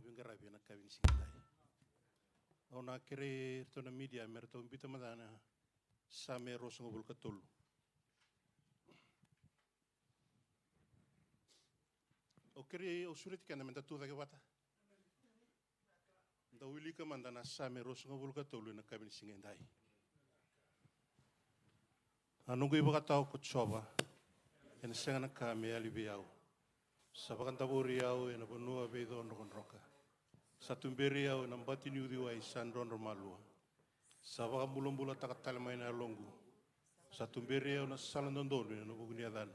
Bingarabi na kawin singai. Ona kere to na media merto bita madana same rosong bul katul. O kere o surit kana menta tu da wata. Da wili ka mandana same rosong bul katul na kawin singai. Anunggu ibu kata ko coba. En sengana kami alibiau. Sabakan taburi au en bonua bedo ndon roka. Satu beri au nambati ni udi wai sandron romalua. Sabakan bulung-bula takatal maina longu. Satu beri au na salandon donu na buguni adan.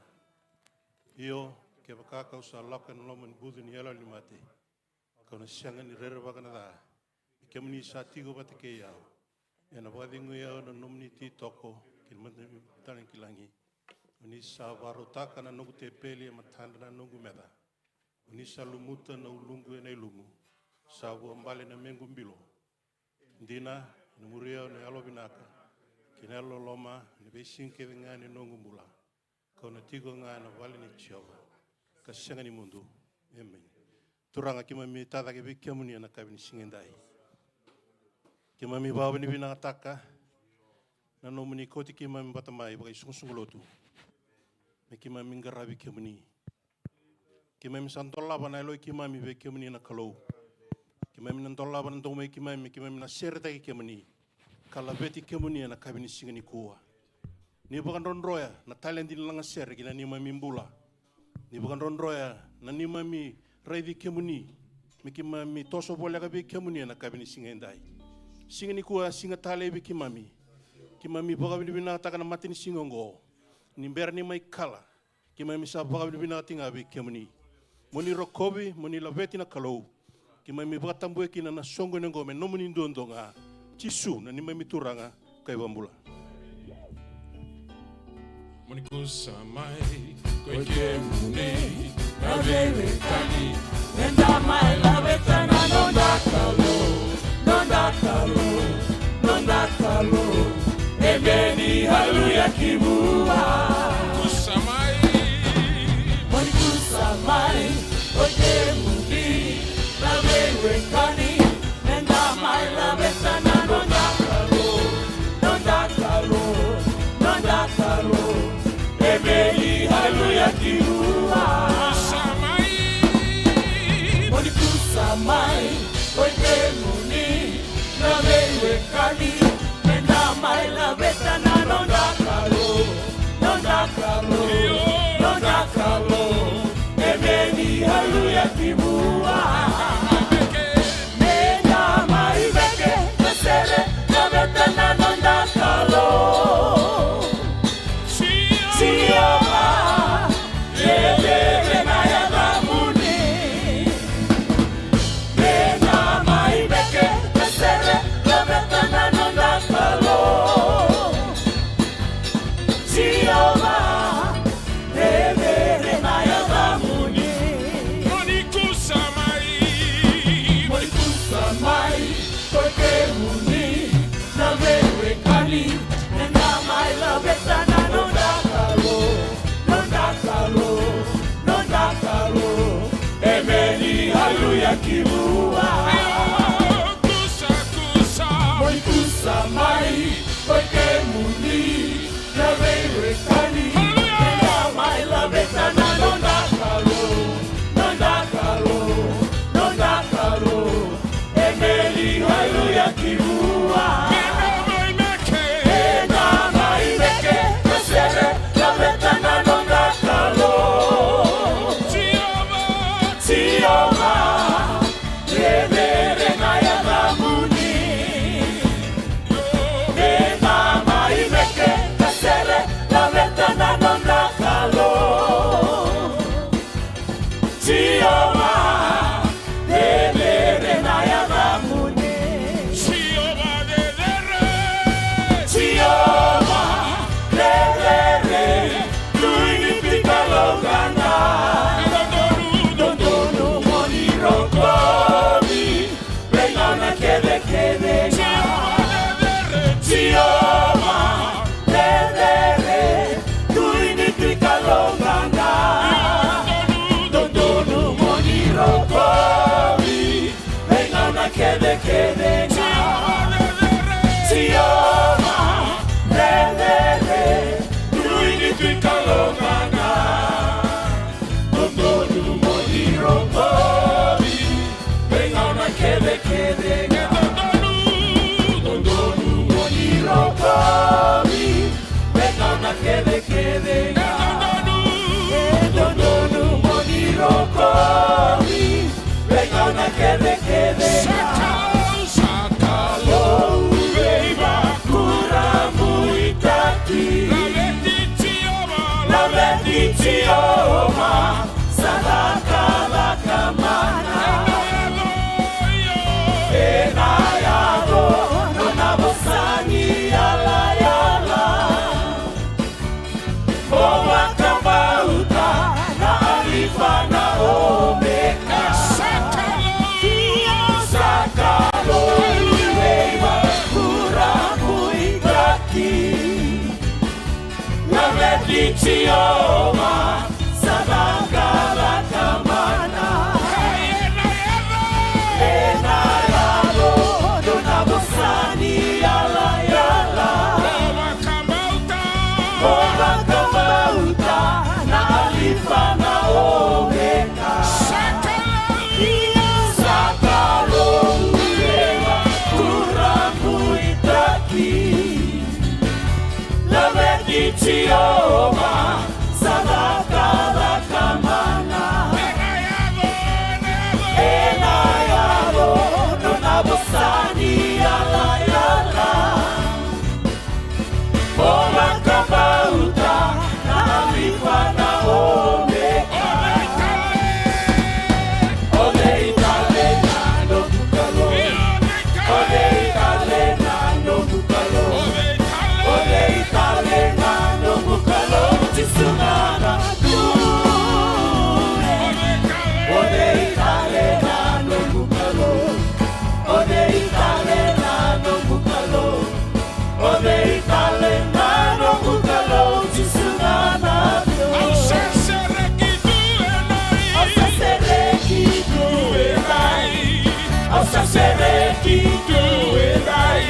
Iyo ke bakaka usalakan loman budu ni ala limate. Kau na siangan ni rere bakana da. Kemuni satigo batike yau. En abadingu yau na nomni ti toko kilmatan tanan kilangi. Unisa varotaka na nungu te peli matanda na nungu meda. Unisa lumuta na ulungu na ilungu. Sabu ambale na mengu mbilo. Ndina numuria na alo binaka. Kinelo loma ni besinke ngani nungu mbula. Kau na tigo ngana vale ni chiova. Kasenga ni mundu. Amen. Turanga kimami tada ke bikiamuni na kabini singendai. Kimami bawa ni binataka. Na nomuni koti kimami batamai bagai sungulotu. Kima mingarabi kemuni. Kima misantola bana elo kima mi be kemuni na kalau. Kima minantola bana tome kima mina serta kemuni. Kala beti kemuni na kabini singani kuwa. Ni bukan ronroya na talent di langa ser kina ni mami mbula. Ni bukan ronroya na ni mami raidi kemuni. Mikima mi toso boleh kabi kemuni na kabini singendai. Singani kuwa singa tale bi kimami. Kimami bagabi bina takana matini singongo. Nimber ni mai kala kima misa baga bina tinga be kemuni moni rokobi moni laveti na kalau kima mi baga tambue kina na songo ngome no moni ndondonga chisu na ni mai mituranga kai bambula moni kusamai ko kemuni na bebe kani nenda mai laveta na nonda kalo Ebeni haluya kibua Kusamai Moni kusamai Oje mudi La wewe kani Nenda mai la betana Nonda kalo Ebeni haluya kibua Kusamai Moni kusamai Oje mudi La wewe kani Maila betana nonda kalo Ebeni haluya kibua Nenda maibeke Nesere na betana nonda kalo Sioma Ebebe na ya damuni Nenda maibeke Nesere na betana nonda kalo kedenga Tioma Lelele Duini tuikalongana Ondonu moniro pori Bengauna kedenga Ondonu moniro pori Bengauna kedenga Ondonu moniro pori Bengauna kedenga Sakalo Beba Kuramu Itaki Laveti Tioma Sadaka Lakamana Enayado Nonabosani Yala Yala Boa Kambauta Na Alifa Na Omeka Sakalo Beba Kuramu Itaki Laveti Tioma Sadaka Lakamana Enayado Nonabosani Yala Yala Boa Kambauta Na Alifa Na Omeka Sakalo Beba Kuramu Itaki Laveti Tioma Sadaka Lakamana Enayado Nonabosani Yala Yala Boa Kambauta Na Alifa Na Omeka Ole Itale Nano Bukalo Ole Itale Nano Bukalo Ole Itale Nano Bukalo Tisungana Dure Ole Itale Nano Bukalo Ole Itale Nano Bukalo Ole Itale Nano Bukalo Tisungana Dure Osasereki Duenai Osasereki Duenai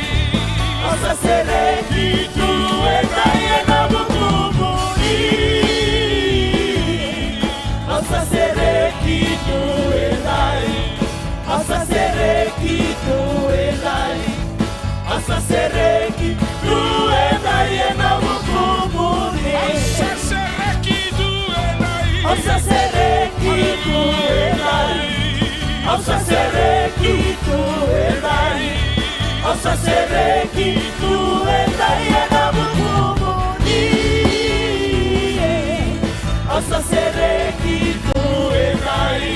Osasereki Duenai Enabukumuni Osasereki Duenai Osasereki Duenai Osasereki Duenai Enabukumuni Osasereki Duenai Osasereki Duenai Osasereki Duenai Enabukumuni Osasereki Duenai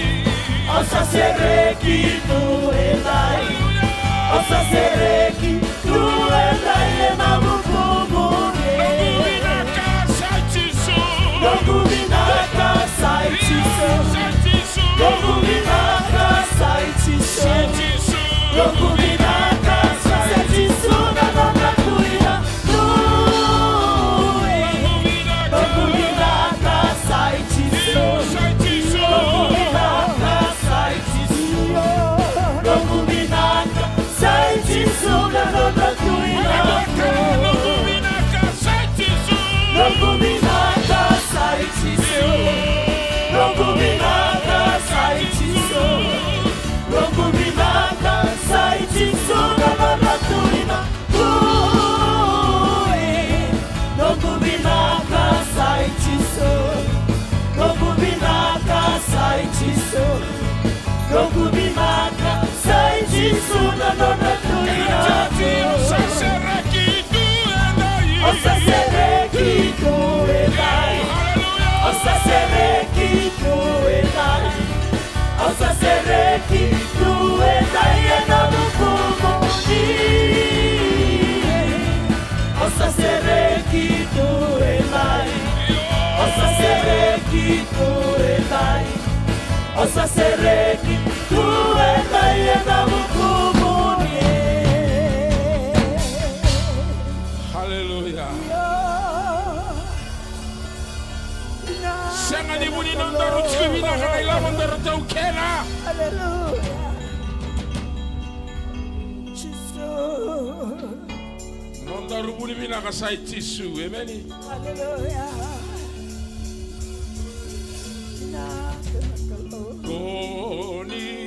Osasereki Duenai Osasereki Duenai Enabukumuni Noguminaka Saitiso Noguminaka Saitiso Noguminaka Saitiso Nanakuya Nue Noguminaka Saitiso Noguminaka Saitiso Noguminaka Saitiso Nanakuya Noguminaka Saitiso Noguminaka Saitiso Noguminaka Saitiso Noguminaka Saitiso Nanakuya Noguminaka Saitiso Noguminaka Saitiso Noguminaka Saitiso Nanakuya Osasereki Duenai Osasereki Duenai Osasereki Duenai Enabukumuni Osasereki Duenai Osasereki Duenai Osasereki Duenai Enabukumuni Hallelujah. Sanga di muni non daru tsivina kana ila mon daru tau kena. Hallelujah. Nonda rubuni mina kasai tisu, amen. Hallelujah. Bonita.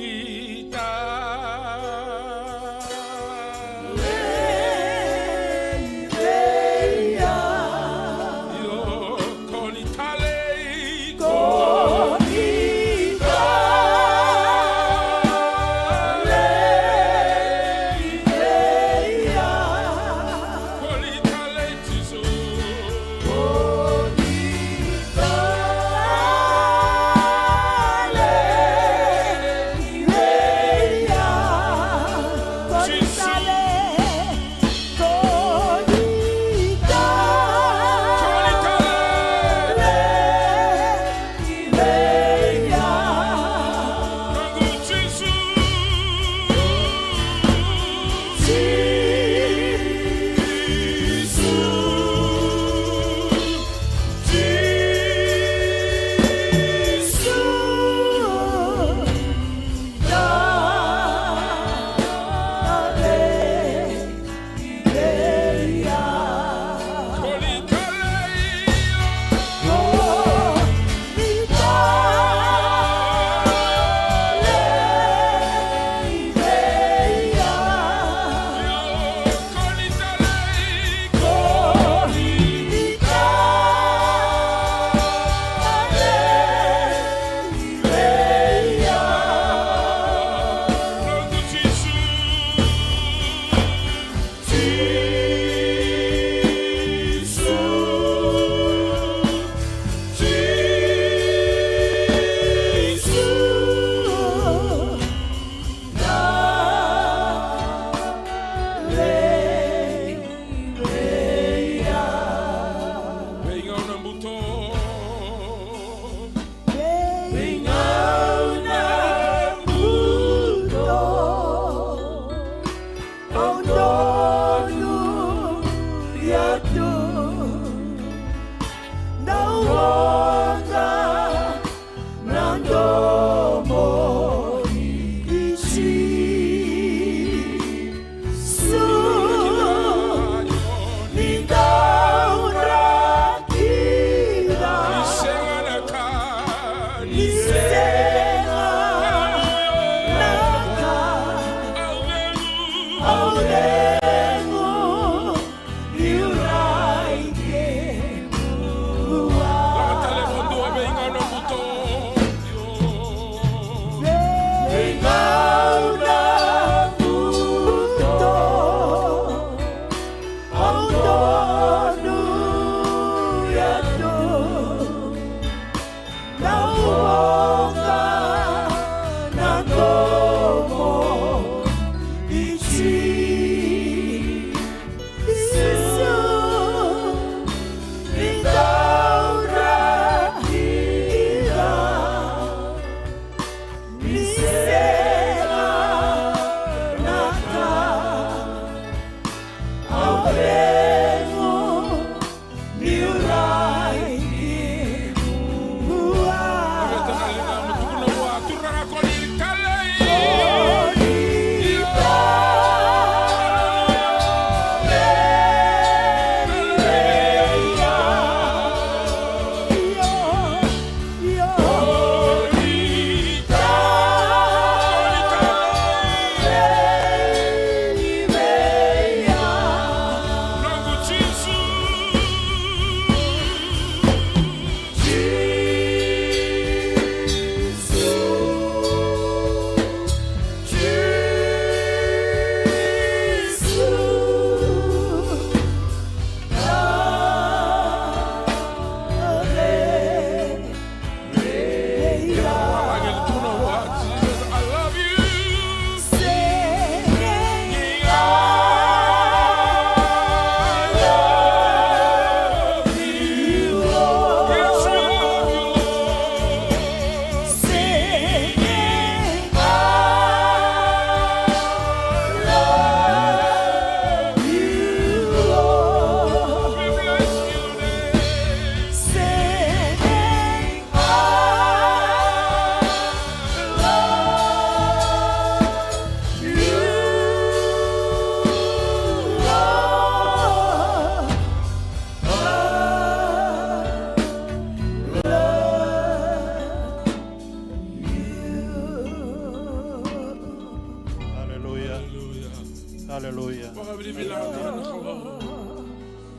Hallelujah. Baka binibilang na nakawa.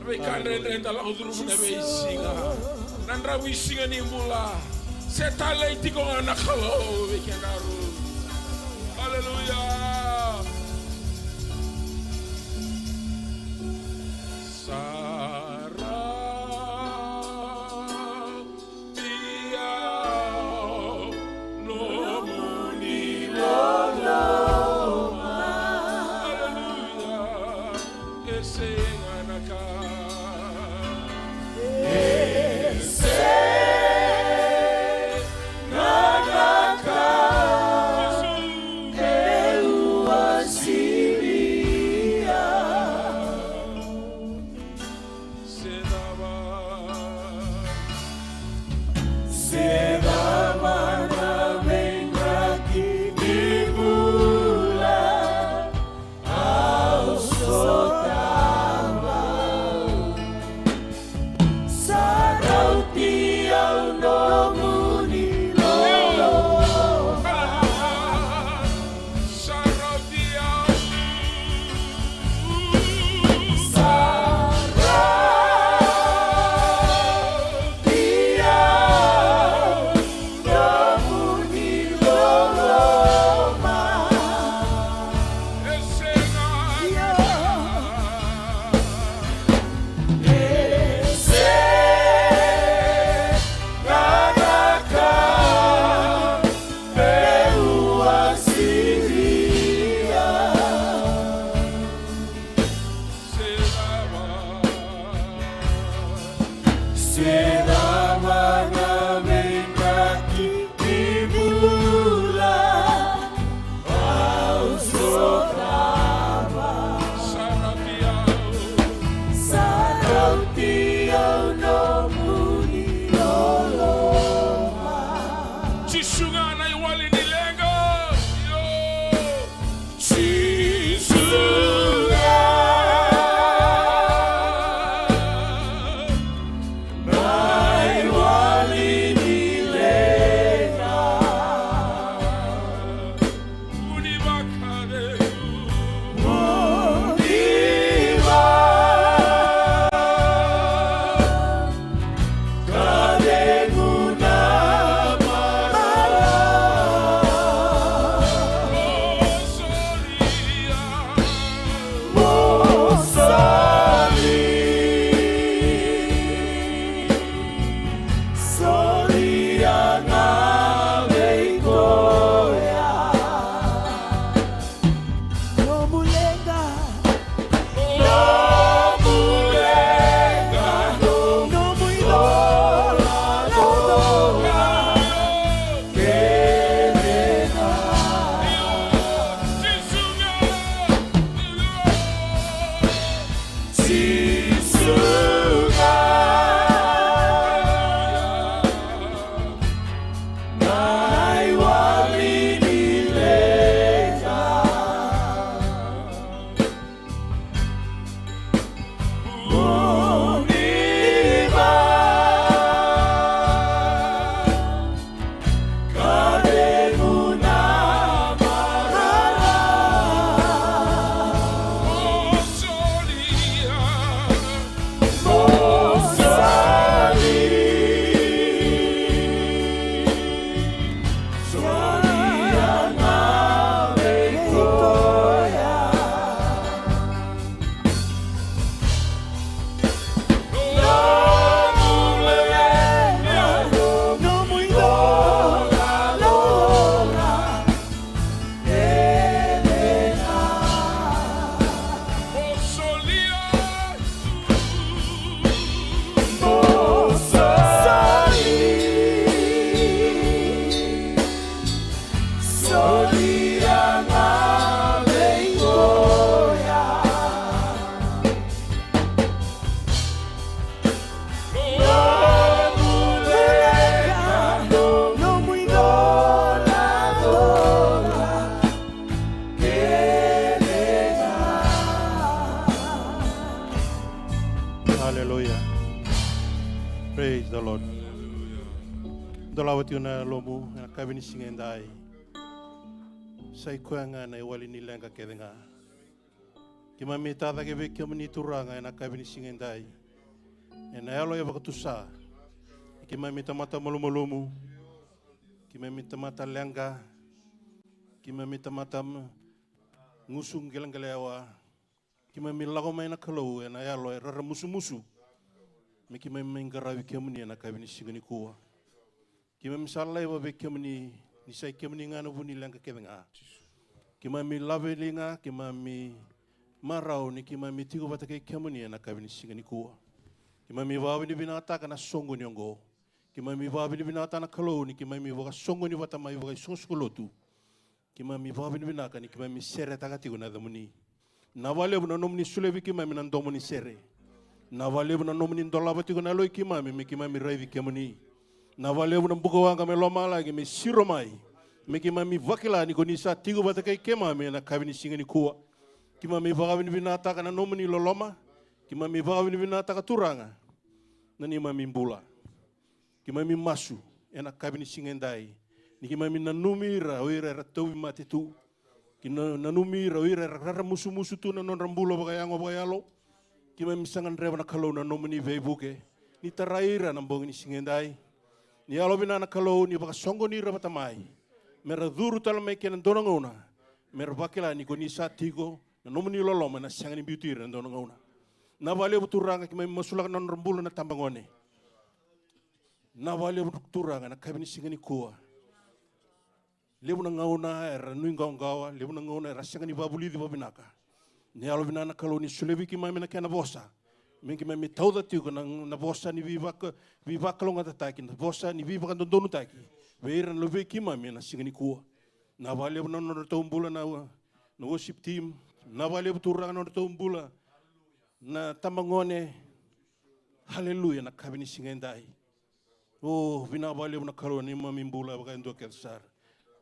Nabay kanren-ren talang udurong na may singa. Nandrawi singa ni mula. Setalay ti ko nga nakawa. Hallelujah. Praise the Lord. Dolawati una lomu na kabini singendai. Sai kuanga na iwali nilenga kedenga. Kima mi tata ke ve kemani turanga ena kabini singendai. Ena yalo ya bakatusa. Kima mi tamata malumulumu. Kima mi tamata lengga. Kima mi tamata ngusung gelang-gelewa. Kima mi lago maina kalau ena yalo rara musu-musu. Mi kima mi ngarawi kemani ena kabini singeni kuwa. Kima mi salai wa ve kemani ni sai kemani ngana vuni lengga kevenga. Kima mi lave linga, kima mi marau ni kima mi tigo batake kemani ena kabini singeni kuwa. Kima mi wawi ni binata kana songo nyongo. Kima mi wawi ni binata na kalau ni kima mi waka songo ni wata mai waka songskolotu. Kima mi wawi ni binaka ni kima mi sere takatigo na damuni. Na wale buna nomni sulevi kima mi nandomo ni sere. Na wale buna nomni ndolabatigo na loi kima mi raivi kemani. Na wale buna mbuka wanga me loma lagi me siromai. Me kima mi wakila ni konisa tigo batake kema mi na kabini singeni kuwa. Kima mi wawi ni binata kana nomni loloma. Kima mi wawi ni binata katuranga. Nani mami mbula. Kima mi masu ena kabini singendai. Ni kima mi nanumira oira ratowi matitu. Kina nanumira oira rara musu-musu tu na non rambula bagayango bagayalo. Kima mi sangan reba na kalau na nomini veibuke. Ni taraira nambong ni singendai. Ni alobina na kalau ni baka songo ni raba tamai. Mera duru talamai kena donangona. Mera bakila ni koni satigo na nomini loloma na sangan ni biutira na donangona. Na wale buturanga kima mi masulak non rambula na tambangone. Na wale buturanga na kabini singeni kuwa. Lebu na ngauna era nui ngawa, lebu na ngauna era singeni babuli di babinaka. Ni alobina na kalau ni sulevi kima mi na kena bosa. Mingi mi tauda tigo na bosa ni vivaka longa tataki, na bosa ni vivaka ndondonu taki. Veira na love kima mi na singeni kuwa. Na wale na non ratombula na worship team. Na wale buturanga non ratombula na tambangone. Haleluya na kabini singendai. Oh, vina wale na kalau ni mami mbula baka ndo kesar.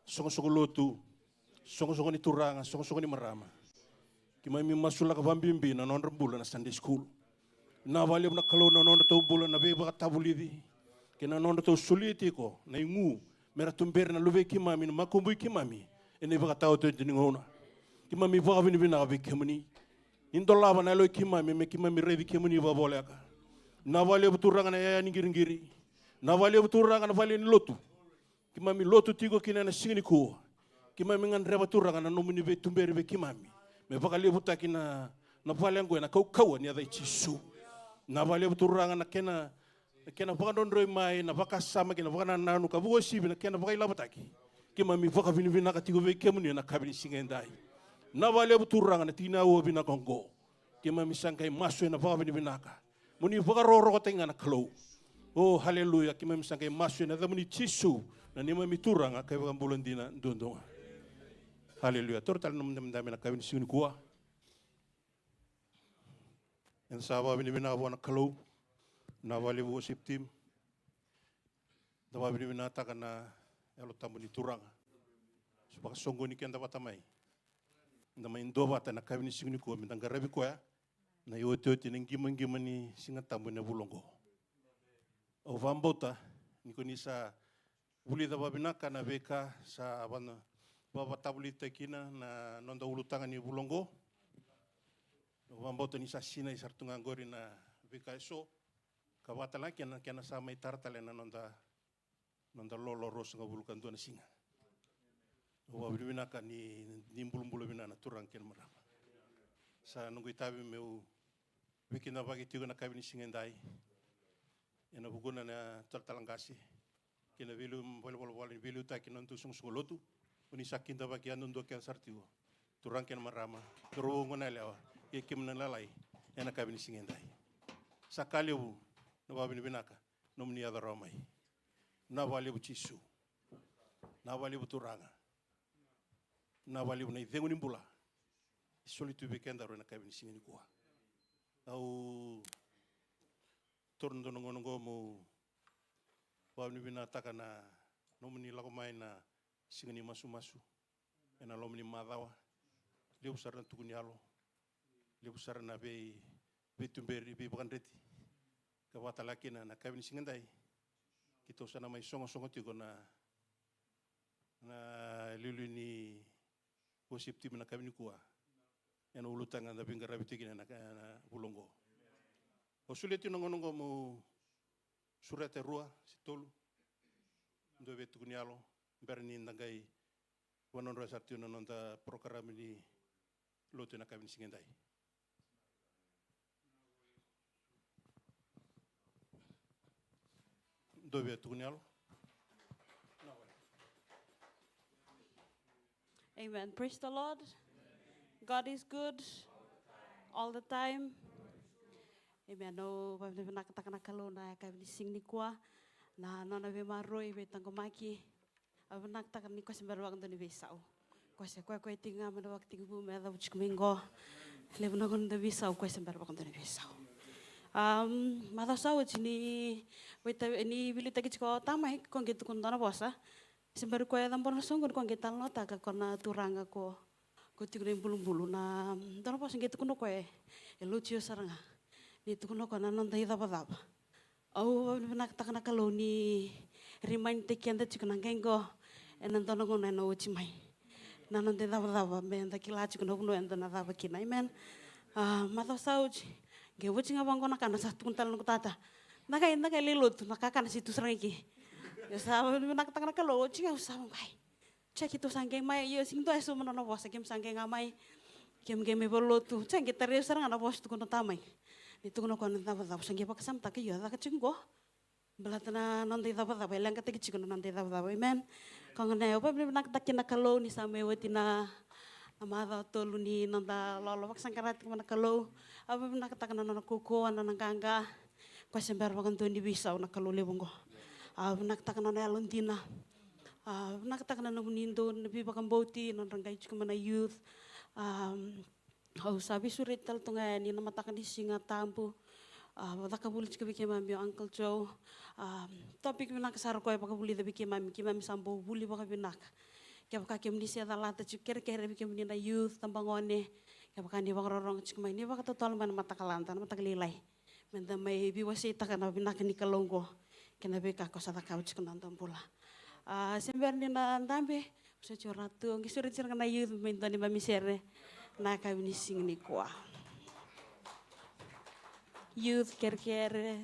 Songo-songo lotu, songo-songo ni turanga, songo-songo ni marama. Kima mi masula ka bambimbi na non rambula na Sunday school. Na wale na kalau na non ratombula na beba tabulidi. Kina non rato soliti ko na ingu mera tumber na love kima mi na makumbu kima mi. Ene baka tao to ngona. Kima mi baka vina be kemani. Indolaba na lo kima mi revi kemani ba boleka. Na wale buturanga na ya ngiri-ngiri. Na wale buturanga na wale ni lotu. Kima mi lotu tigo kina na singeni kuwa. Kima mi ngan reba turanga na nomini be tumberi be kima mi. Me baka lebuta kina na wale ngwe na kau ni ada ichisu. Na wale buturanga na kena baka dondroi mai na baka sama kina baka na nanu ka bugo sibi na kena baka ilabutaki. Kima mi baka vini ka tigo be kemuni na kabini singendai. Na wale buturanga na tina uwa bina kongo. Kima mi sangkai masu na baka vini ka. Muni baka roro ko tenga na kalau. Oh haleluya kima mi sangkai masu na damuni chisu. Na nima mi turanga kaya baka bulan dina ndondonga. Haleluya. Total nam na kabini singeni kuwa. En saba vini wana kalau. Na wale worship team. Dawa vini taka na elo tambu ni turanga. Sebaka songo ni kenda batamai. Ndama indo bata na kabini singeni kuwa. Mindanga rabi kuya. Na yote ngima ni singa tambu na bulongo. O vambota. Niko nisa uli da babinaka na beka sa abana. Baba tabuli tekina na nonda ulutanga ni bulongo. O vambota nisa sina isartunga ngori na beka eso. Kabatala kena sama itartale na nonda lolo ros nga bulukan tuana singa. O babinaka ni mbulu binana turang ken marama. Sa nunggu itabi meu bikin na bagi tigo na kabini singendai. Ena buguna na talangasi. Kena vilu bol vilu ta kena tu sung lotu. Uni sakin da bagi anu ndo ken sartigo. Turang ken marama. Turu ngona lewa. Ye kem na lalai. Ena kabini singendai. Sakali bu na babini binaka. Nomni ada romai. Na wali bu chisu. Na wali bu turanga. Na wali bu na idengu nimbula. Solitu bekenda ro na kabini singeni kuwa. Au torno nongo mo babini binata kana nomni lago mai na singeni masu ena lomni madawa leu sarna tukuni alo leu sarna be tumberi be bandeti ka wata lakina na kabini singendai kito sana mai songo tigo na lulu ni worship team na kabini kuwa ena ulutanga da pinga rabitigina na bulongo. O suleti nongonongo mo surete rua situlu. Ndo vetu kunialo berni ndangai wanon rasarti nononda program ini lote na kabin singendai. Ndo vetu kunialo. Amen. Praise the Lord. God is good all the time. Amen. No, pamne nakataka kalona kami sing ni kwa na nona ve maroi ve tangomaki. Ava nakataka ni kwa sembarwang do ni besau. Kwa se kwa tinga mana waktu bu me da buchik mingo. Levo na kon da besau kwa sembarwang do ni besau. Mata sau ni wita ni bilita kichko tamai kon gitu kon dana bosa. Sembar ko ya tampon sungguh ko kita nota ka kona turanga ko tigre bulu-bulu na dana pas gitu kuno ko lucio saranga ni tu kuno ko na nonda ida badaba au nak takana kaloni remind te kenda chikuna gengo enan dono ko na no chimai na nonda ida badaba men da kila chikuna buno enda na daba kina amen mata sauji ge wuchinga bango na kana sa tuntal no tata nakai lilut nakaka na situ sarangiki. Ya sabe nak takana kalau cinga usah mai. Cek itu sanggeng mai yo sing tu asu menono bos game sanggeng amai. Game bolo tu cek kita riu sarang ana bos tu kono tamai. Itu kono kono tava tava sanggeng pak sam tak yo tak cinggo. Belatana nanti tava tava elang ketik cinggo nanti tava tava amen. Kangana apa nak takina kalau ni same wetina amada tolu ni nanda lolo pak sangkarat kemana kalau apa nak takana nana kuko nana kangga. Kau sembar bagan tu ni bisa nak kalau lebonggo. Nak takana na Alontina. Nak takana na Munindo, nabi bakang bauti, nangrangai cuma na youth. Sabi surit tal tunga ni nama takkan di singa tampu. Bakabuli cika bikin mami Uncle Joe. Topik binak sar ko bakabuli da bikin mami sambo buli bakabinak. Kaya bakakim di siya talata cukir kaya bikin na youth tambangone. Kaya bakan di bakang rorong cika mai ni bakatotol man matakalantan matakalilay. Menda may biwasita ka na binak ni kalonggo. Kena beka ko sa takau cik nonton pula. Sembar ni na tambe, sa curatu, ang kisurit sir kana youth minta ni mamisere na kami ni sing ni kwa. Youth care.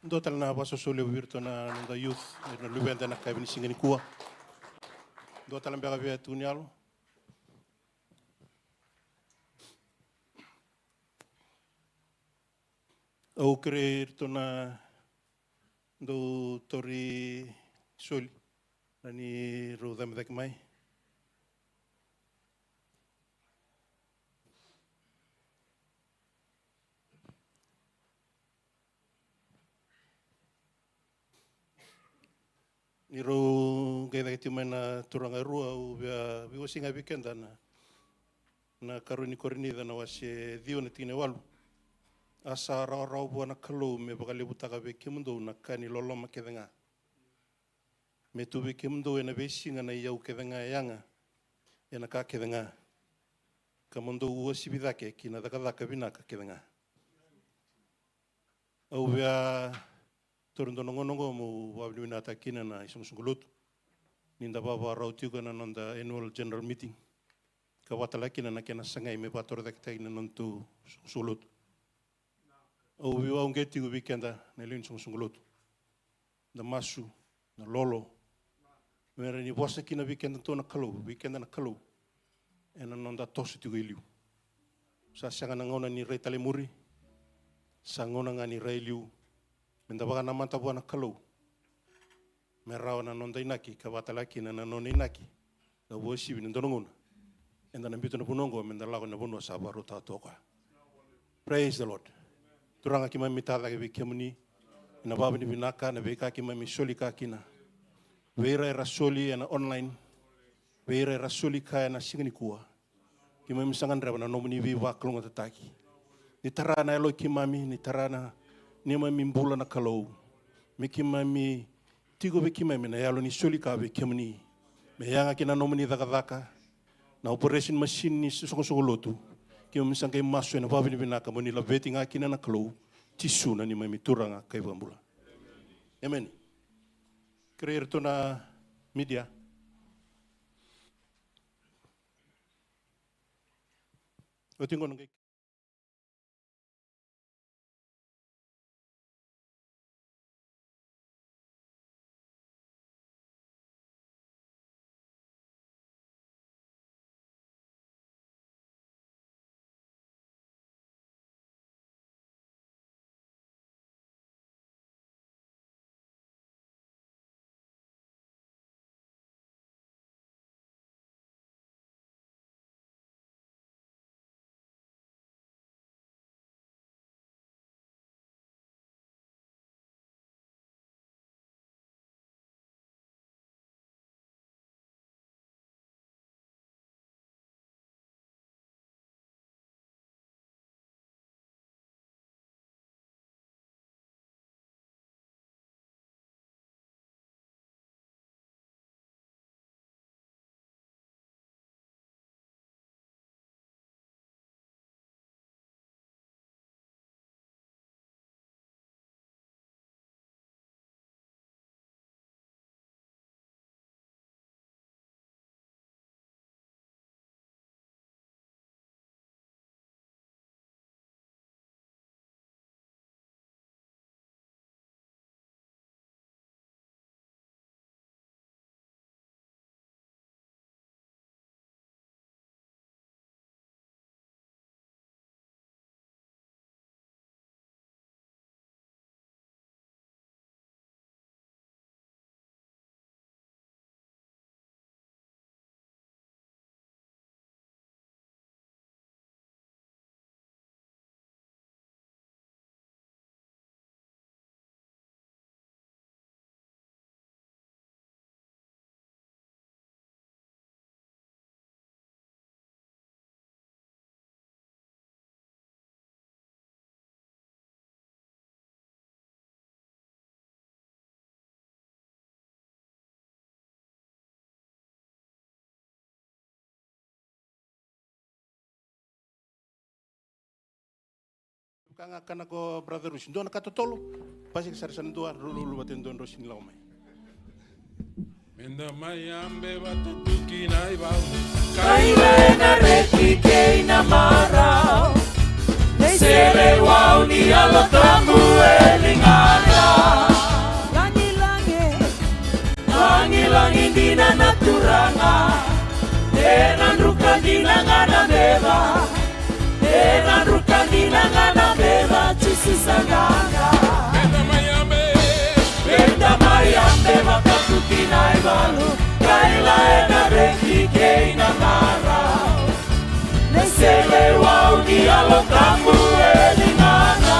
Ndo tal na paso sole virto na nda youth na lubenda na kabini singani kuwa. Ndo tal mbega via tunyalo. Au kre to na ndo tori soli nani ro dam dak mai. Ni ro gaya kiti mana turanga rua u bia biwa singa weekend na karuni korini na wase dio na tine walu asa rau bua na kalau me bakali butaka be kimundo na kani loloma kedenga me tu be kimundo na be singa na iau kedenga yanga na ka kedenga kamundo u sibidake kina daka binaka kedenga au bia Turun nongo mo wabli na takina na isong sungulutu. Ninda baba rautiu kana nanda annual general meeting. Kawatalaki na kena sangai me bator da kita ina nantu sungulutu. Au wiwa ungeti gu weekenda na lin sungulutu. Da masu na lolo. Mera ni bosa kina weekenda to na kalau, weekenda na kalau. Ena nanda tosu tiu iliu. Sa sanga ngona ni rei tale muri. Sangona ngani rei liu. Mendabaga na manta buana kalau. Merau na nonda inaki, kawatalaki na nona inaki. Da wosi bin ndonongona. Enda na bitu na bunongo mendalago na bunwa sabaru tatoka. Praise the Lord. Turanga kima mitada ke bikemuni. Na baba ni binaka na beka kima misoli kakina. Weira rasoli na online. Weira rasoli kaya na singani kuwa. Kima misangan reba na nomuni viva klonga tataki. Ni tarana elo kimami, ni tarana ni mami mbula na kalau miki mami tigo be kimami na yalo ni soli ka be kemni me yanga kina nomini daka na operation machine ni songolotu ki mo sangay maso na babi ni binaka mo ni la vetting akina na kalau tisu na ni mami turanga kay bambula amen creer to na media otingo ngai kanga kana ko brother Rusin do na katotolo pasi ke sarsan do lulu baten don Rusin laumai Menda mayambe batutuki na ibau. Kaile na reki kei na marau. Sere wau ni alo tamu elingara. Enandrukandina ngana beba, enandrukandina ngana beba, chisisaganga. Benda mayambe makatukina ibalu, kaila ena reki keina mara. Nesele wau dialo kamu elingana.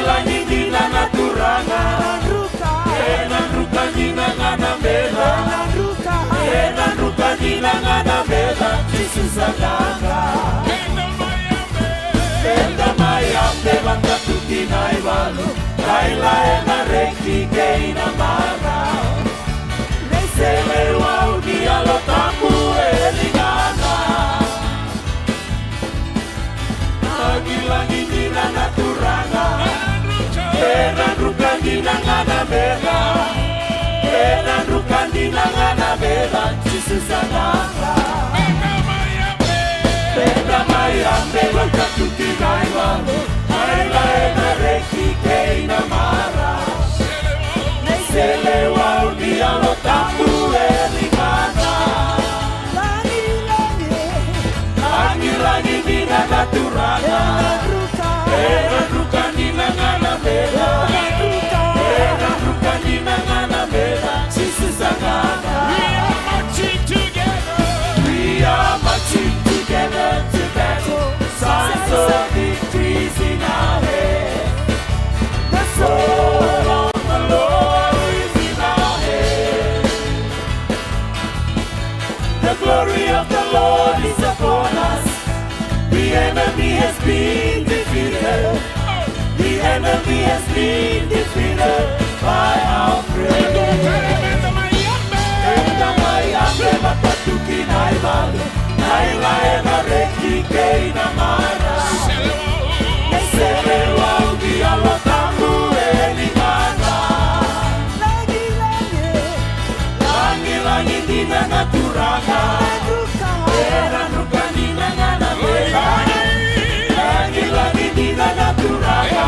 Langi dina naturanga. Enandrukandina ngana beba, enandrukandina ngana beba, chisisaganga. Benda mayambe makatukina ibalu, kaila ena reki keina mara. Nesele wau dialo kamu elingana. Langi dina naturanga. Enandrukandina ngana beba, enandrukandina ngana beba, chisisaganga. Benda mayambe makatukina ibalu, kaila ena reki keina mara. Nesele wau dialo kamu elingana. Langi dina naturanga. Enandrukandina ngana beba, enandrukandina ngana beba, chisisaganga. We are marching together to battle, signs of victories in our head. The soul of the Lord is in our head. The glory of the Lord is upon us. The enemy has been defeated. The enemy has been defeated by our praise. Benda mayambe makatukina ibalu, kaila ena reki keina mara. Nesele wau dialo kamu elingana. Langi dina naturanga. Enandrukandina ngana beba, langi dina naturanga.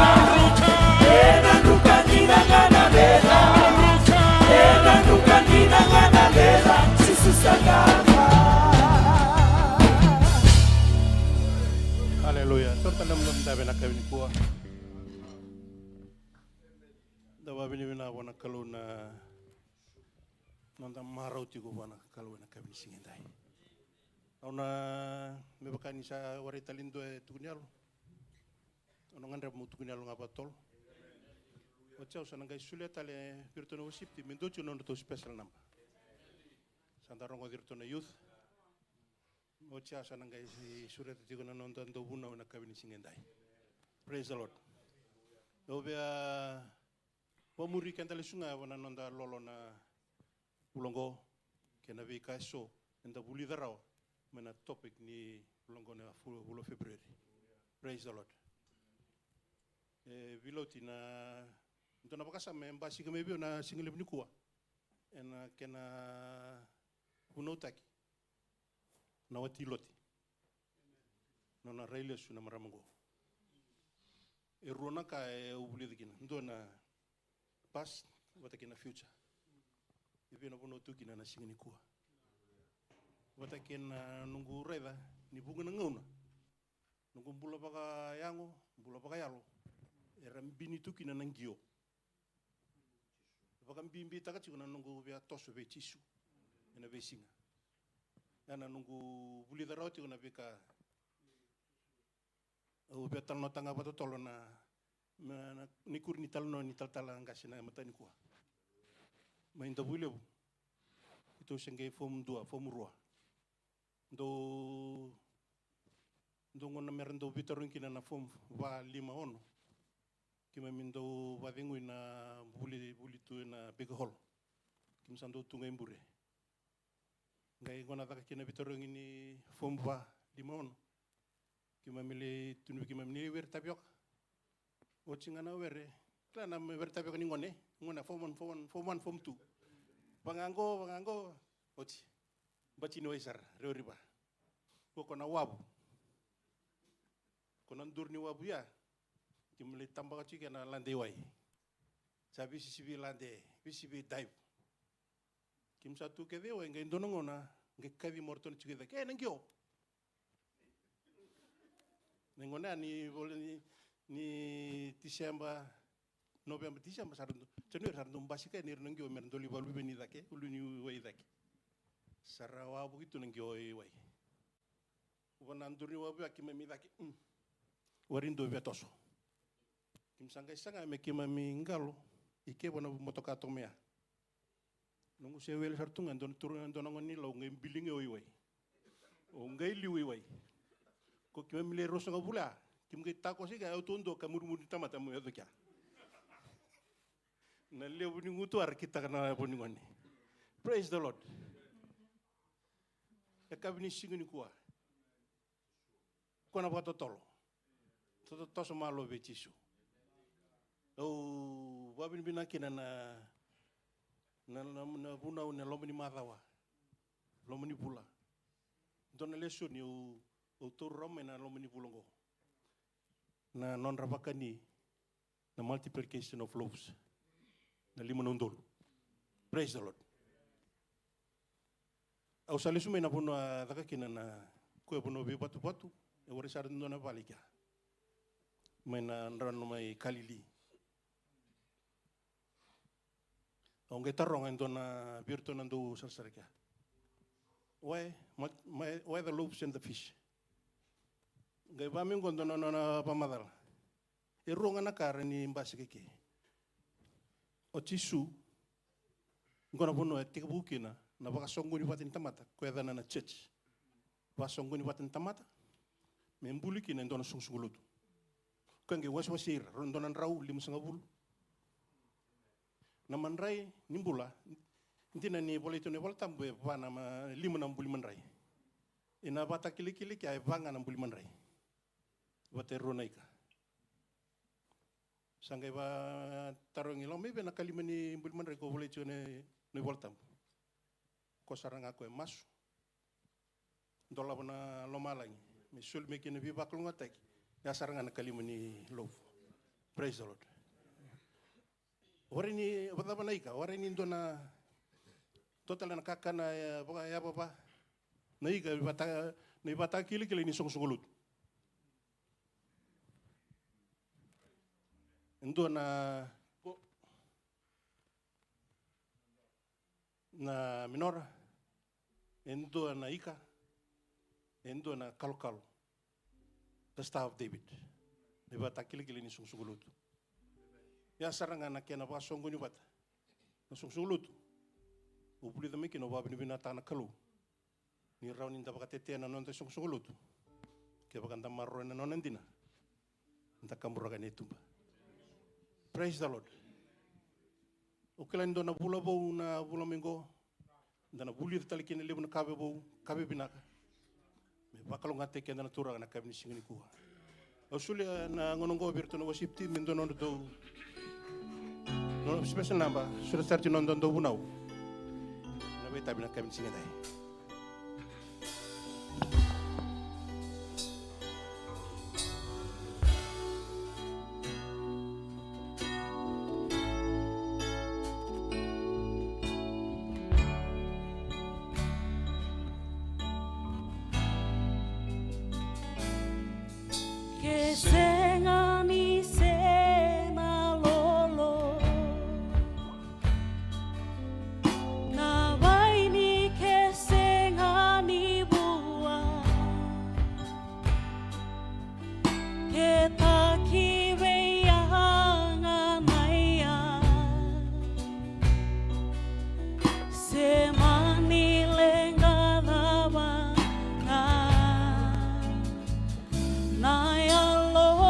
Enandrukandina ngana beba, enandrukandina ngana beba, chisisaganga. Haleluya. Torta nam dabe na kawini kuwa. Dawa bini bina wana kaluna nanda marauti ko wana kaluna kawini singendai. Auna mebakani sa warita lindo e tukunyalo. Ono ngandra mu tukunyalo ngabatol. Wachau sanangai sulia tale virtuno wasipti mendochu nono to special number. Sandarongo virtuno youth. Wachau sanangai sulia tikuna nondo ndo buna wana kawini singendai. Praise the Lord. Obia wamuri kandale sunga wana nonda lolo na ulongo kena vika so nda buli darao. Mena topic ni ulongone full February. Praise the Lord. Viloti na ntona bakasa membasi kemebio na single bnikua. Ena kena unotaki. Na wati loti. Nona raile su na maramango. Erona ka ubuli dikina. Ndona past watakina future. Ibi na bono tukina na single nikua. Watakin nunggu reda ni bunga nangauna nunggu bula baka yango bula baka yalo eram bini tu kina nangio baka bimbi taka cikuna nunggu bia tosu be cisu ena be singa ana nunggu buli darauti kuna bika bia talno tanga bato tolo na nikur ni talno ni taltala ngasina matani kuah mainda bule bu itu sengge form 2 form 2 do ngona merendo bitorin kina na form va 5 ono kima mindo vadengu na buli tu na big hall kim sando tunga imbure ngai ngona taka kina bitorin ini form va 5 ono kima mili tunu kima mili wer tapiok ochingana were klana wer tapiok ni ngona form 1 form 2 pangango ochi bacino isar reoriba ko na wabu ko nan durni wabu ya kimle tamba ci kena lande way sabi sibi lande bisibi type Kim satu ke deo ngai ndonongona ngai kadi morton chike ke nangio. Nengona ni ni Desember November Desember sarndo. Januari sarndo mbasika ni nangio mer ndoli balu beni dake ulu ni wai dake. Sarawa begitu nangio wai. Wananduri wabu akima mi dake. Warindo betoso. Kim sanga me kima mi ngalo ike bona motokato mea. Nungu se wel sartunga don turun don ngoni lo ngai bilinge oi. O ngai liwi wai. Ko kima mi le rosa ngabula. Kim ngai tako si ga autondo kamurmur tamata mo yadokia. Na le buni ngutu ar kita kana buni ngoni. Praise the Lord. Ya kabini singini kuwa. Kona bato tolo. Toto toso malo bechisu. Oh, babin binakina na buna una lomani madawa. Lomani pula. Dona leso ni o torome na lomani pulongo. Na non rabakani na multiplication of loaves. Na lima nondol. Praise the Lord. Au salisu mena buna dakakina na kue buna batu. E wari sa rin doon na balik ya. May nandrano may kalili. Ang gitarong ando na birto nando sa sarika. Why the loaves and the fish? Gay baming gondo na pamadal. Irungan na kare ni mbasi kiki. O tisu. Ngona puno et tikabukina na baka songo ni batin tamata. Kweda na church. Ba songo ni batin tamata. Membuliki na ndona sungsungulutu. Kange wasir rondonan rau 5 naman rai nimbula hindi na ni boleh itu ni boleh tambu pa na 5 manray. Ina bata kili kaya banga ng 5 manray. Batero na ika. Sangay ba tarong ilang may nakalima ni 5 manray ko boleh itu ni boleh tambu. Ko sarang ako masu. Dola na lomalang. Misul mekin na bibaklo ngatek. Ya sarangan kalima ni loaf. Praise the Lord. Wari ni bata naika, wari ni ndona total na kakana ya baba. Naika bata kili ni sungsulut. Ndona na minora. Ndona ika. Ndona kalokalo. The Star of David. Di bata kili ni sungsulut. Ya sarangan na kena ba songo ni bata. Na sungsulut. Upuli dami kino ba binibinata na kalu. Ni raw ni ndaba katete na non sungsulut. Kaya baganda marro na non ndina. Nda kamuraga ni tumba. Praise the Lord. Ukilan do na bula bo na bula minggo. Nda na buli talikin lebu na kabe binaka. Bakal ngate kena na turang na kabini singini kuha. Ausuli na ngonongo birto na worship team ndo nondo do. No special number sudah start nondo do bunau. Na beta bina kabini singini dai. Sengani sena lolo na waini ke sengani bua ke taki weyanga maya semani lenga dawa na ya lo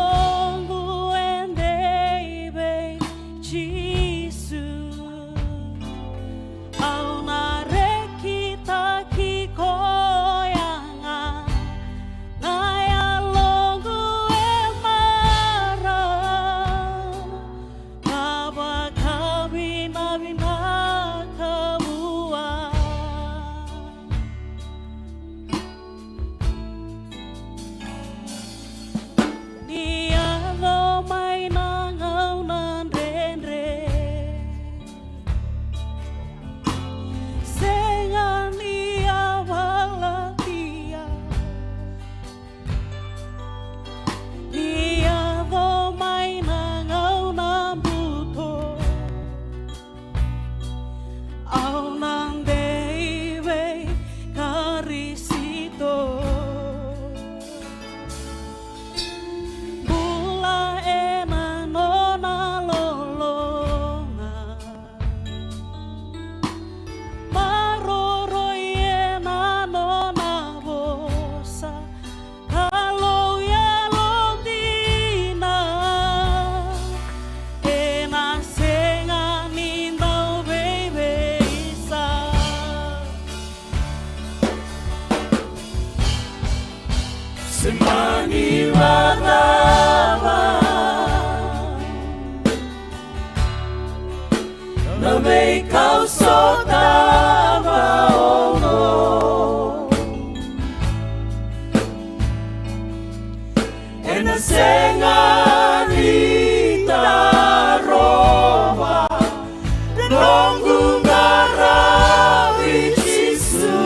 semani wadava na may kausotava ongo ena senga nita roba nongu ngarawi Jisu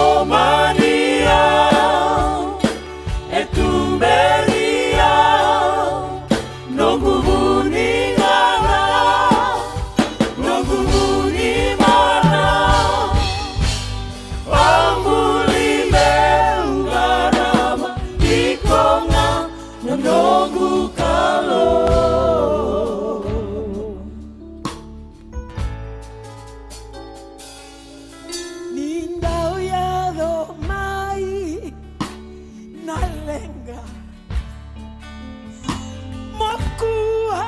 Pelomania etumberia nongu buningana nongu bunimana Pambulime ungarama ikonga nongu kalo Nindau yado mai nalenga Mokua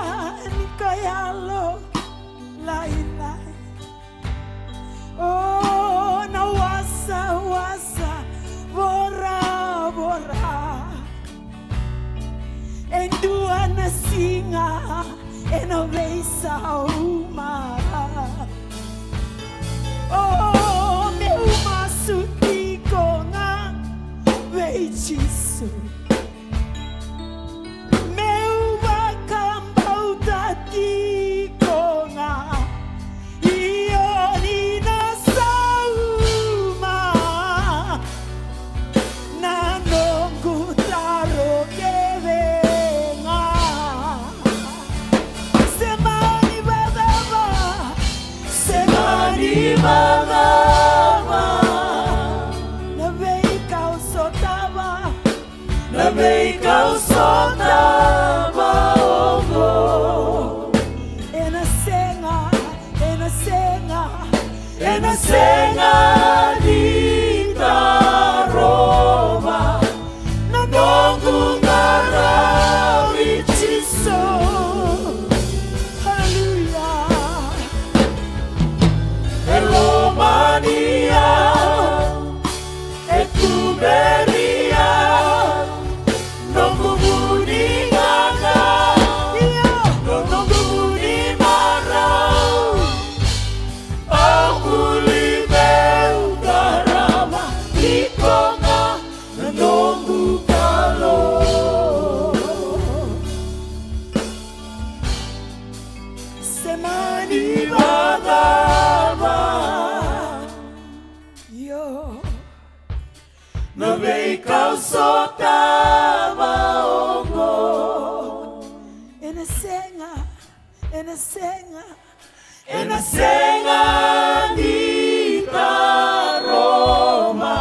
nikayalo lai lai Oh na wasa wasa bora bora Endua na singa ena veisa umara Oh, meu maço de conga veio disso. Meu bacambau da de conga e olina sauma na nongu taro que venga. Semani badava, semani Badava na vei causotava, na may kausotava ongo ena senga, ena senga, ena senga nita roba na nongu ngarawi Jisu hallelujah. Pelomania etumberia nongu buningana nongu bunimara Pambulime ungarama ikonga nongu kalo Semani Badava yo na may kausotava ongo ena senga, ena senga, ena senga nita Roma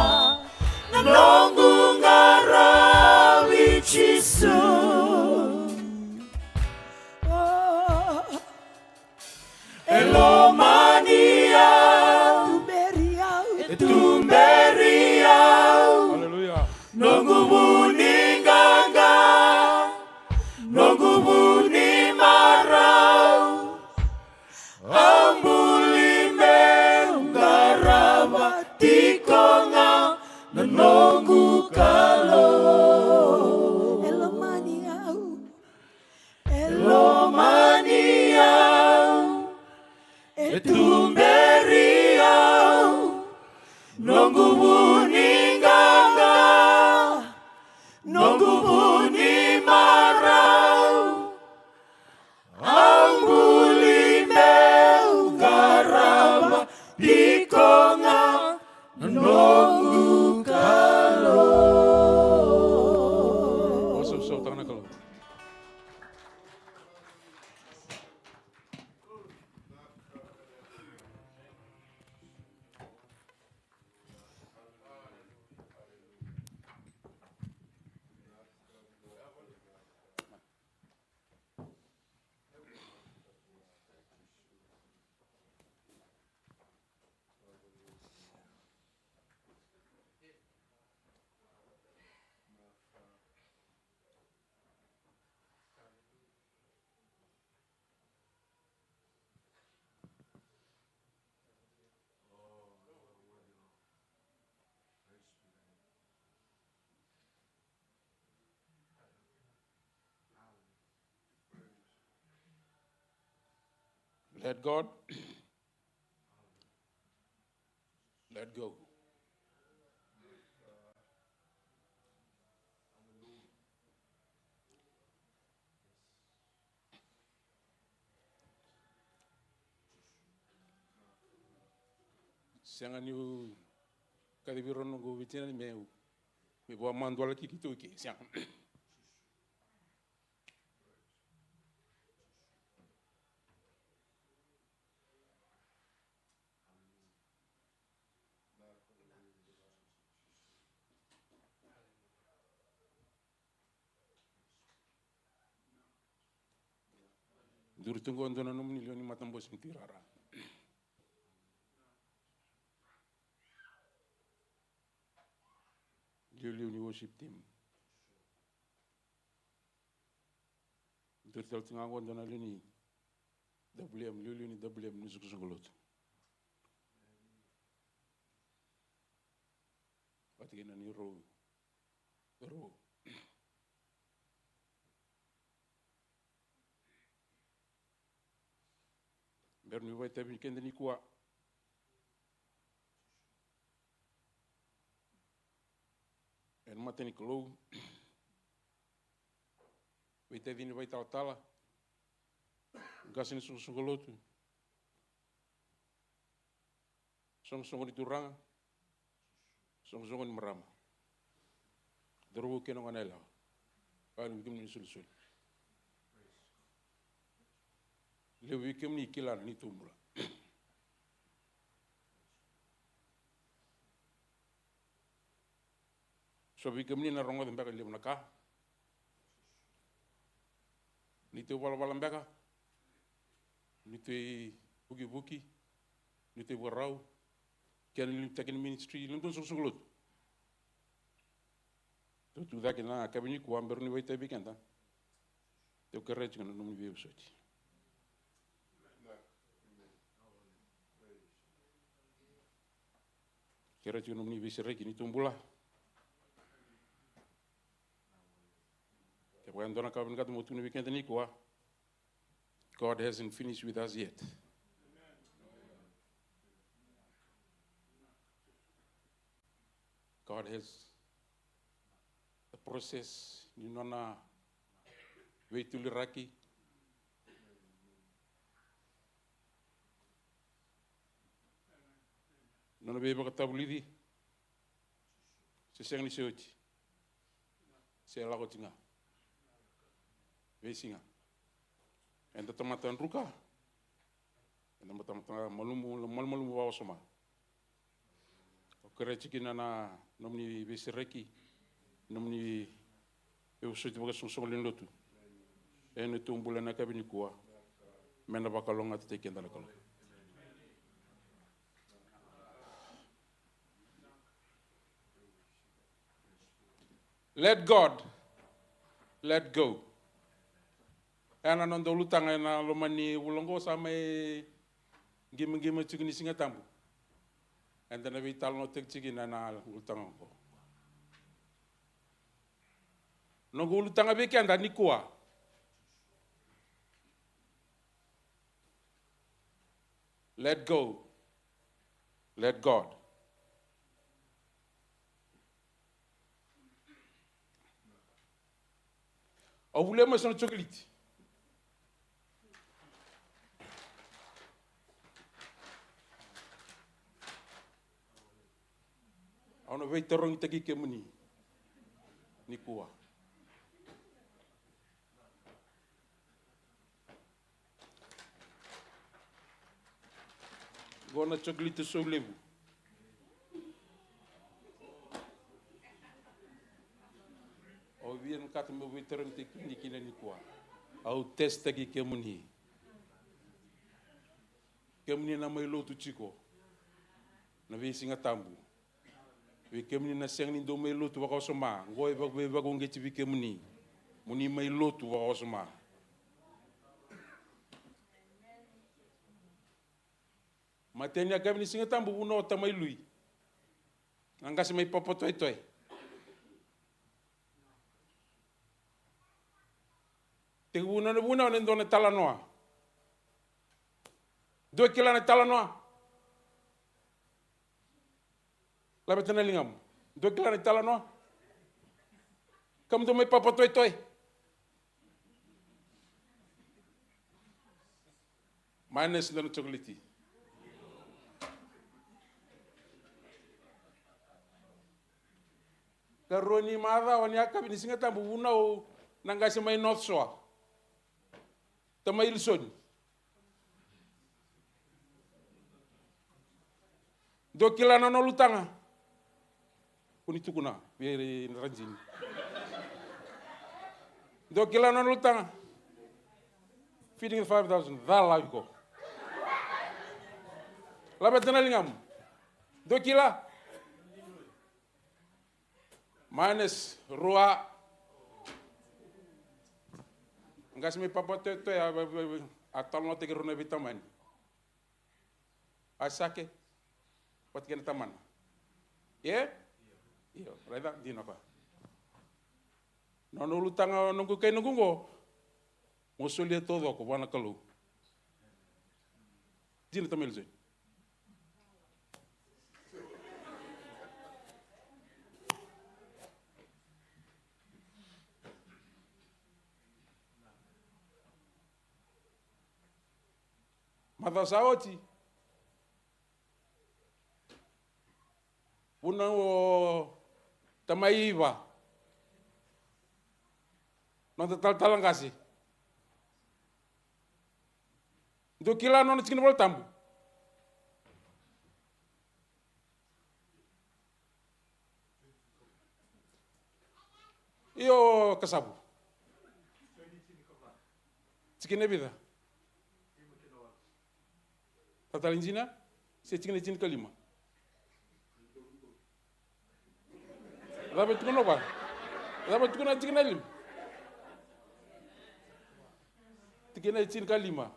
na nongu ngarawi Jisu oh Elomania beriau etumberia Hallelujah. nongu buninganga nongu bunimarau ambulime ungarama tikonga na nongu kalo elomaniau Elomania etumberia nongu buninganga nongu bunimarau ambulime ungarama tikonga na nongu kalo So, tangan na kalau. Let God. Let go. Sianga niu kadibiro nungu vitina ni meu. Mi boa mandwala kikitu ki sianga. Duru tunggu andona no milioni matambos ntirara. Liu ni worship team. Duru tel tinga andona luni WM liu ni WM nusukuzungulot. Patigena ni ro. Berni vai tabi kende ni kuwa. En mateni klou. Vai tabi ni vai tala. Gasini sungolotu. Song di turanga. Song ni marama. Dorobo keno nganela. Paling kim ni sul. Lewi kem ni kilan ni tumbula. So vi kem ni na rongo dembeka lem naka. Ni te wala mbeka. Ni te buki. Ni te warau. Ken ni taken ministry lundun sulut. Tu daki na kabini ku amber ni waita bikenta. Te kerrej ngana no mi soti. Kira cuma ni bisa reki ni tumbula. Kaya andona kabin katu motu ni weekend ni kuah. God hasn't finished with us yet. God has a process ni nona weituli raki. Nona beba katabulidi. Seseng ni seoti. Se lago tinga. Vesinga. Enda tamatan ruka. Enda tamatan malumu wa soma. Okere chikina na nomni vesireki. Nomni eusoti baga sungsong lindotu. Enu tumbula na kabini kuwa. Mena bakalonga tetekenda lakalo. Let God, let go. Ana nondo lutanga na lomani ulongo sama gime chigini singa tambu. And then we tell no tek chigina na lutanga ko. Nongo lutanga beke anda nikua. Let go. Let God. Au vulema sono chocolate. Au no vei terong tagi ke muni. Ni kuwa. Gona chocolate so levu. O vien kata mo veteran te kini kina ni kuwa. Au testa ki kemuni. Kemuni na mai lotu chiko. Na vi singa tambu. Vi kemuni na seng ni do mai lotu waka soma. Ngoi bag ngechi vi kemuni. Muni mai lotu waka soma. Matenya kemuni singa tambu uno tamai lui. Angkas mai popo toi. Te buna nendone talanoa. 2 kila na tala noa. Labe tena lingam. 2 kila na tala noa. Kamu tu mai papa toi. Minus na chocolate. Karoni mara wani aka ni singa tambu una o nanga se mai North Shore. Tama ilson. 2 kila na no lutanga. Kuni tukuna biere ranjini. 2 kila na no lutanga. Feeding 5,000. Dala yuko. Labe tena lingam. 2 kila. Minus rua. Ngas mi papa to ya atal no te runa vitamin. Asake. Wat kena taman. Ye? Iyo, reda di napa. No lutanga nunggu kai nunggu go. Mosulia todo ko wana kalu. Dina tamel zoi. Madasauti. Una o tamaiva. Não tal ngasi. 2 kila non chikin bol tambu. Iyo kasabu. Chikin vida. Total injina, se chikin kalima. Dapat tuh apa? Dapat tuh chikin alim. Chikin kalima.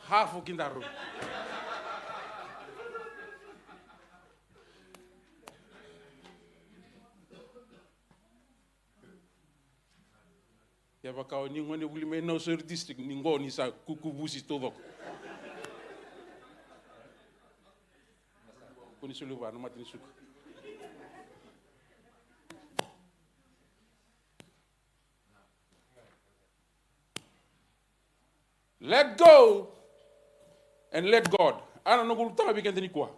Half of kindaru. Ya bakau ni ngone buli mai no sur district ni ngoni sa kuku busi todo. Kuni suluba no matini suku. Let go and let God. Ana no gulutanga bigende ni kwa.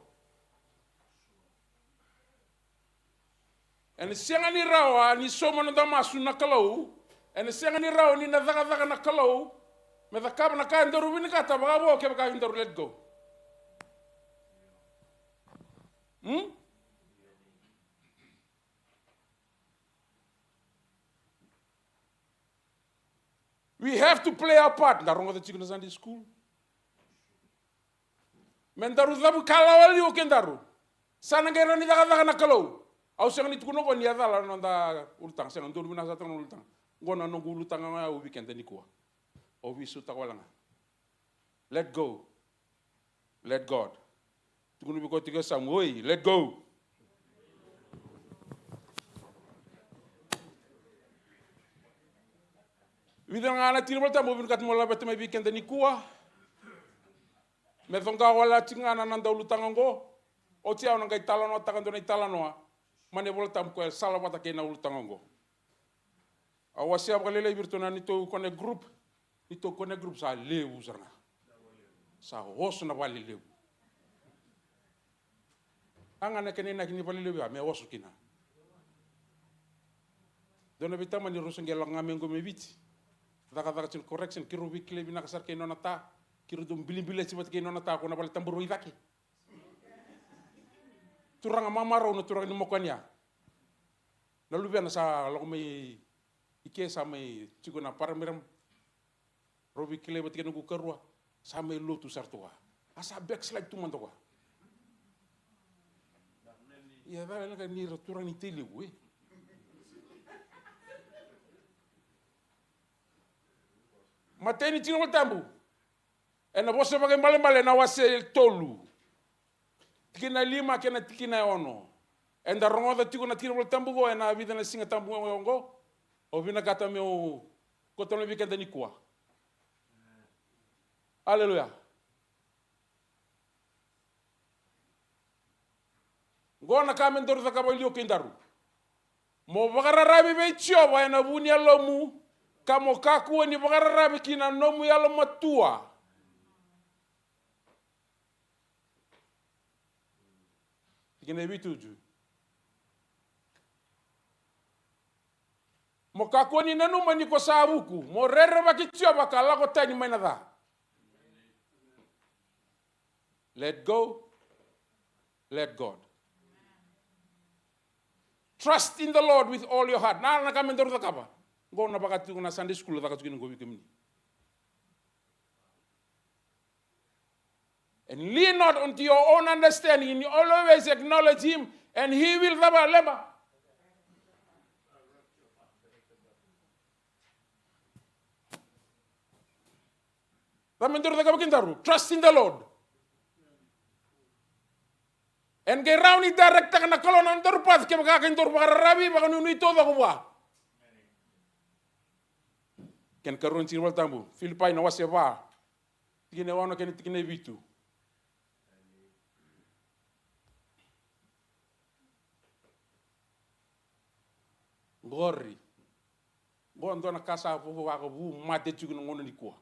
En senga ni rawa ni somo no damasu na kalau. En senga ni rawa ni na daga na kalau. Me da kaba na ka ndoru bini ka tabaga ke ka ndoru let go. We have to play our part. Ndarongo the chicken Sunday school. Mendaru dabu kalawali o kendaru. Sana ngera ni daga na kalau. Au senga ni tukuno ko ni adala nanda ultang senga ndoru bina sa tang ultang. Ngona no ultang nga u weekend ni ko. O bisu tawalanga. Let go. Let God. Tukuno bi ko tiga sam oi, let go. Widang ana tinibol tambo bin kat mola bet mai weekend ni kuah. Me thonga wala tingana nanda ulutangango. O tia ona kai talano takando nei talanoa. Mane bol tam ko sala bata ke na ulutangango. Awasia balele virtuna ni to connect group. Ni to connect group sa leu zanga. Sa hos na vale leu. Angana kene na kini vale leu ya me hosu kina. Dona bitama ni rusengela ngamengo me viti. Daga chin correction kiru wikle bina kasar ke nonata kiru dum bilibile sibat ke nonata ko na bal tamburu idaki turanga mamaro no turanga ni mokania na lubiana sa lo mai ike sa mai chigo na paramiram robi kile bat ke no karwa sa mai lotu sartua asa backslide tu mandoka ya dala ka ni turanga ni tele we Mateni tino tambu. Ena bosa bagai male na wase tolu. Tikina 5 kena tikina 1. Enda rongo da tiko na tino tambu go ena vida na singa tambu ngo. O vina gata meu Kota lebih kata ni kuah. Haleluya. Gona kame ndoro takabali okindaru. Mo bagararabi be chioba ena buni alomu kamo kaku ni bagararabi kina nomu yalo matua. Kine bituju. Mo kaku ni nanu mani ko sabuku mo rere baki chioba kala ko tani mainada. Let go. Let God. Trust in the Lord with all your heart. Na kami ndoro takapa. Go na baka tu na Sunday school takatu kini gobi kemini. And lean not unto your own understanding. And you always acknowledge Him, and He will leba. Kami ndoro takapa kintaru. Trust in the Lord. En ke rauni direct na kolona ndor path ke baka ndor rabi baka nuni to da kuwa ken karun ci wal tambu Filipai na wase va tine wano ken tine vitu gori ndo na kasa fu wa ko bu mate ci ngono ni ko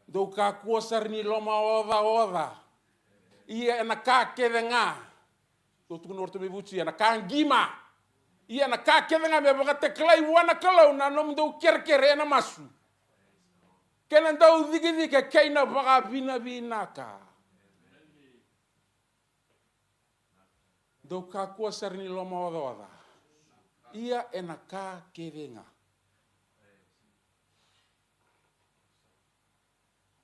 do ka ko sarni loma oda ia na ka kedenga to tu norto me buci na ka ngima ia na ka kedenga me baka teklai wana kalau na nom do kerkere na masu kenan do digi ke kaina baka bina ka do ka ko sarni loma oda ia na ka kedenga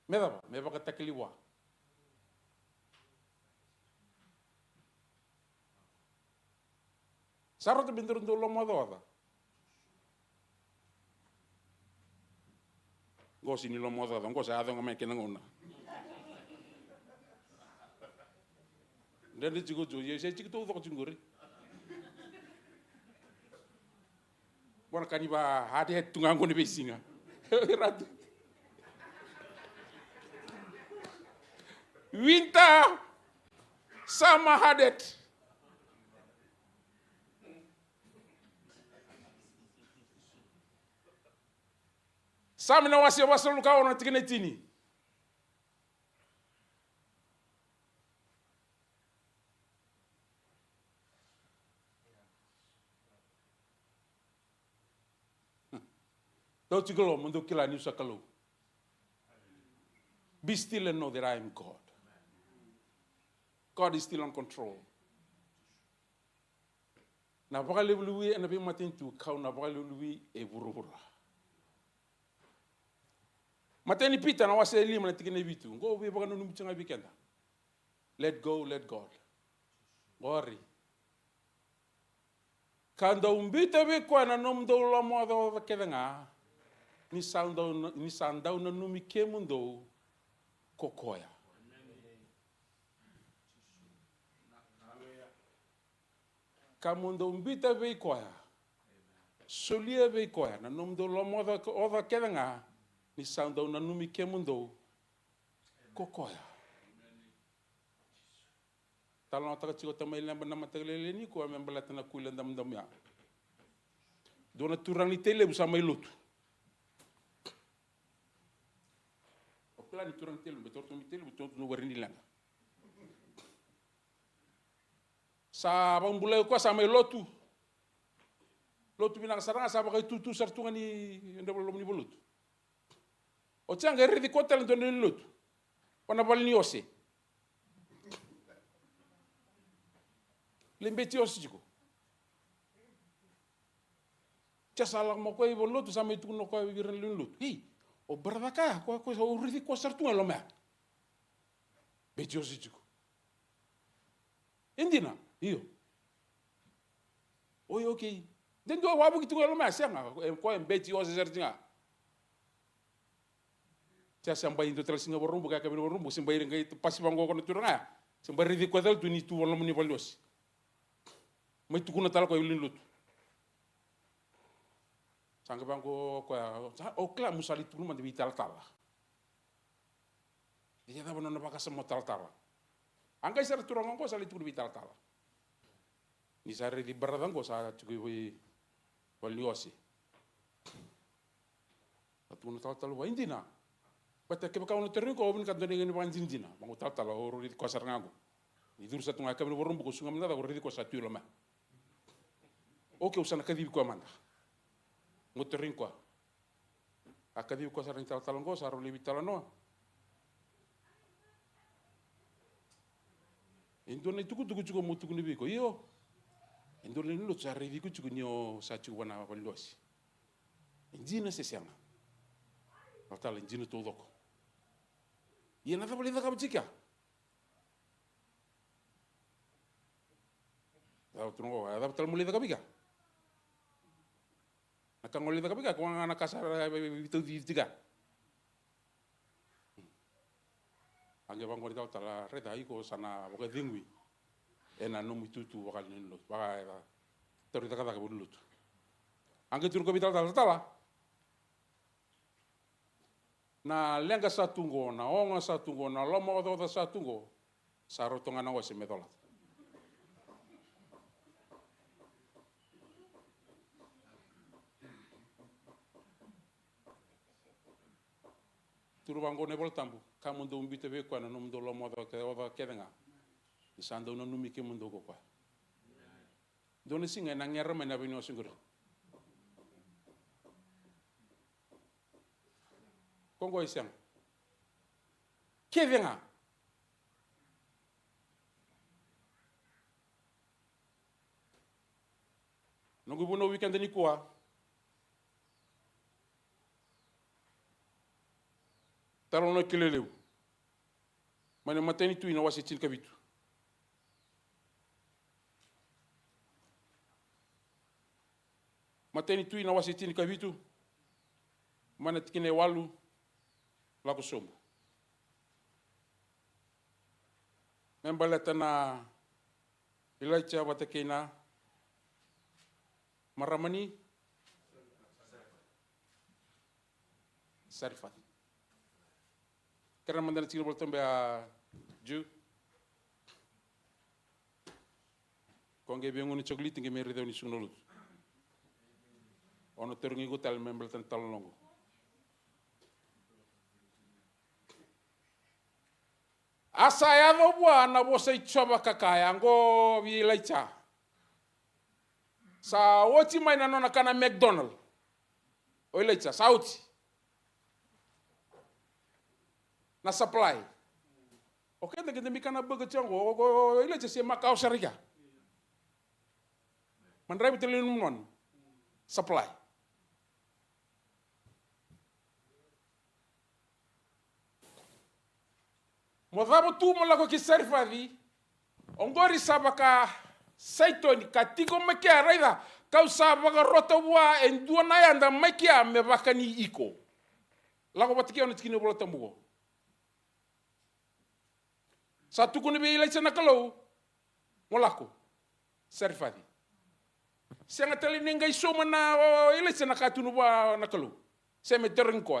me baka tekliwa Sarot binturun tu lomo doa. Go sini lomo doa, go sa adong kami kena ngona. Dan dia cukup jauh, saya cukup tahu tak cunggur. Bukan kani bah hati tunggang kau ni besinga. Ratu. Winter sama hadet. Sami na wasi luka ona tikene tini. Tau tigolo mundo kila ni sakalo. Be still and know that I am God. God is still on control. Na baka lebului na be matintu kau na baka lebului e burubura. Mateni pita na wase lima na tikene bitu. Go be baka nunu mchanga bikenda. Let go, let God. Gori. Kanda umbita be kwa na nomdo la moda da kedenga. Ni sandau na numi kemundo kokoya. Kamundo umbita be kwa. Solia be kwa na nomdo la moda oda kedenga. Ni sandau na numi kemundo kokoya. Talon taka chiko tamai lamba na matagalele ni ko membala tana kuila ndam ya. Dona turang ni tele busa mai lutu. O plani turang tele betor tu tele betor no warini langa. Sa bang bulai ko sa mai lotu. Lotu bina saranga sa ba kai tutu sartunga ni ndabolo ni bolutu. O changa ridi kota lento ni lutu. Ona bal ni ose. Lembeti ose jiko. Chasalak mo ko ibo lutu sa mai tu no ko viran lutu. Hi, o bardaka ko o ridi ko sartunga lo me. Beti ose jiko. Indina, io. Oi okay. Den do wabu kitu lo me senga ko beti ose sartunga. Tia sampai itu terus singa borumbu kaya kami borumbu sampai dengan itu pasti banggo kono turanga sampai ridi ko dal tu ni tu wala muni balos mai tu kuna tal ko yulin lut Sangka bangko o kla musali tulu man di tal-tala. Dia tak benar pakai semua tal-tala. Angkai sar turang angko sali tulu di tal-tala. Ni sare di berat angko sa cukup valiosi. Atu no tal-tala wa indina. Bata ke bakau no terni ko obin kan dene ngene ban jinjina. Bangu tal-tala oro di kosar ngago. Ni dur satu ngaka no borom ko sunga mena oro di kosar tu lama. Oke usana kadi ko amanda. Ngoterin ko. Akadi ko sa rin tal-tala ko sa ro libi talano. Indone tuku juga mo tuku ni biko iyo. Indone lo sa ri biko tuku nio sa tuku wana valos. Injina se sianga. Tal injina todo ko. Ia nada boleh da kabicika. Tahu tu ngo ada tal mulai da kabika. Nakang mulai da kabika ko anak kasar itu tiga. Angge bang ko tala reda iko sana boka dingwi. Ena no mitutu bakal nilo. Baka terita kata ka bulut. Angge tur ko bital tala. Na lenga satungo na onga satungo na lomo do satungo. Saro tonga na wase metola. Turu bango ne bol tambu kamundo umbite be kwa no mundo lo modo ke oda kedenga isando no numi ke mundo ko kwa doni singa na ngera mena bino singure kongo isang kedenga no gubono weekend ni kwa tarono keleleu mane mateni tu ina wasi tin kabitu mateni tu ina wasi tin kabitu mane tikine walu la ko sombo membaleta na ilaicha batakena maramani sarifat karena mandala tinggal bolton be a ju konge be ngoni choklit nge meri dewni sunolut ono terungi go tal membel tan talongo asa ya no bua na bo sei choba kakaya ngo bi laicha sa woti mai na nona kana McDonald o laicha sauti na supply. Oke, tak kita mikirkan apa kecil, ini aja sih makau syariah. Menerai betul non supply. Modal tu malah kau kisah fadi, onggori sabaka saitoni katiko mekia raida, kau sabaka rotawa endua naya anda mekia mebakani iko. Lagu batikia orang cikini bola tembugo. Satu kuni be ilai sana kalau molako serfadi senga tali ninga iso mana ilai sana katunu ba na kalau se me tereng ko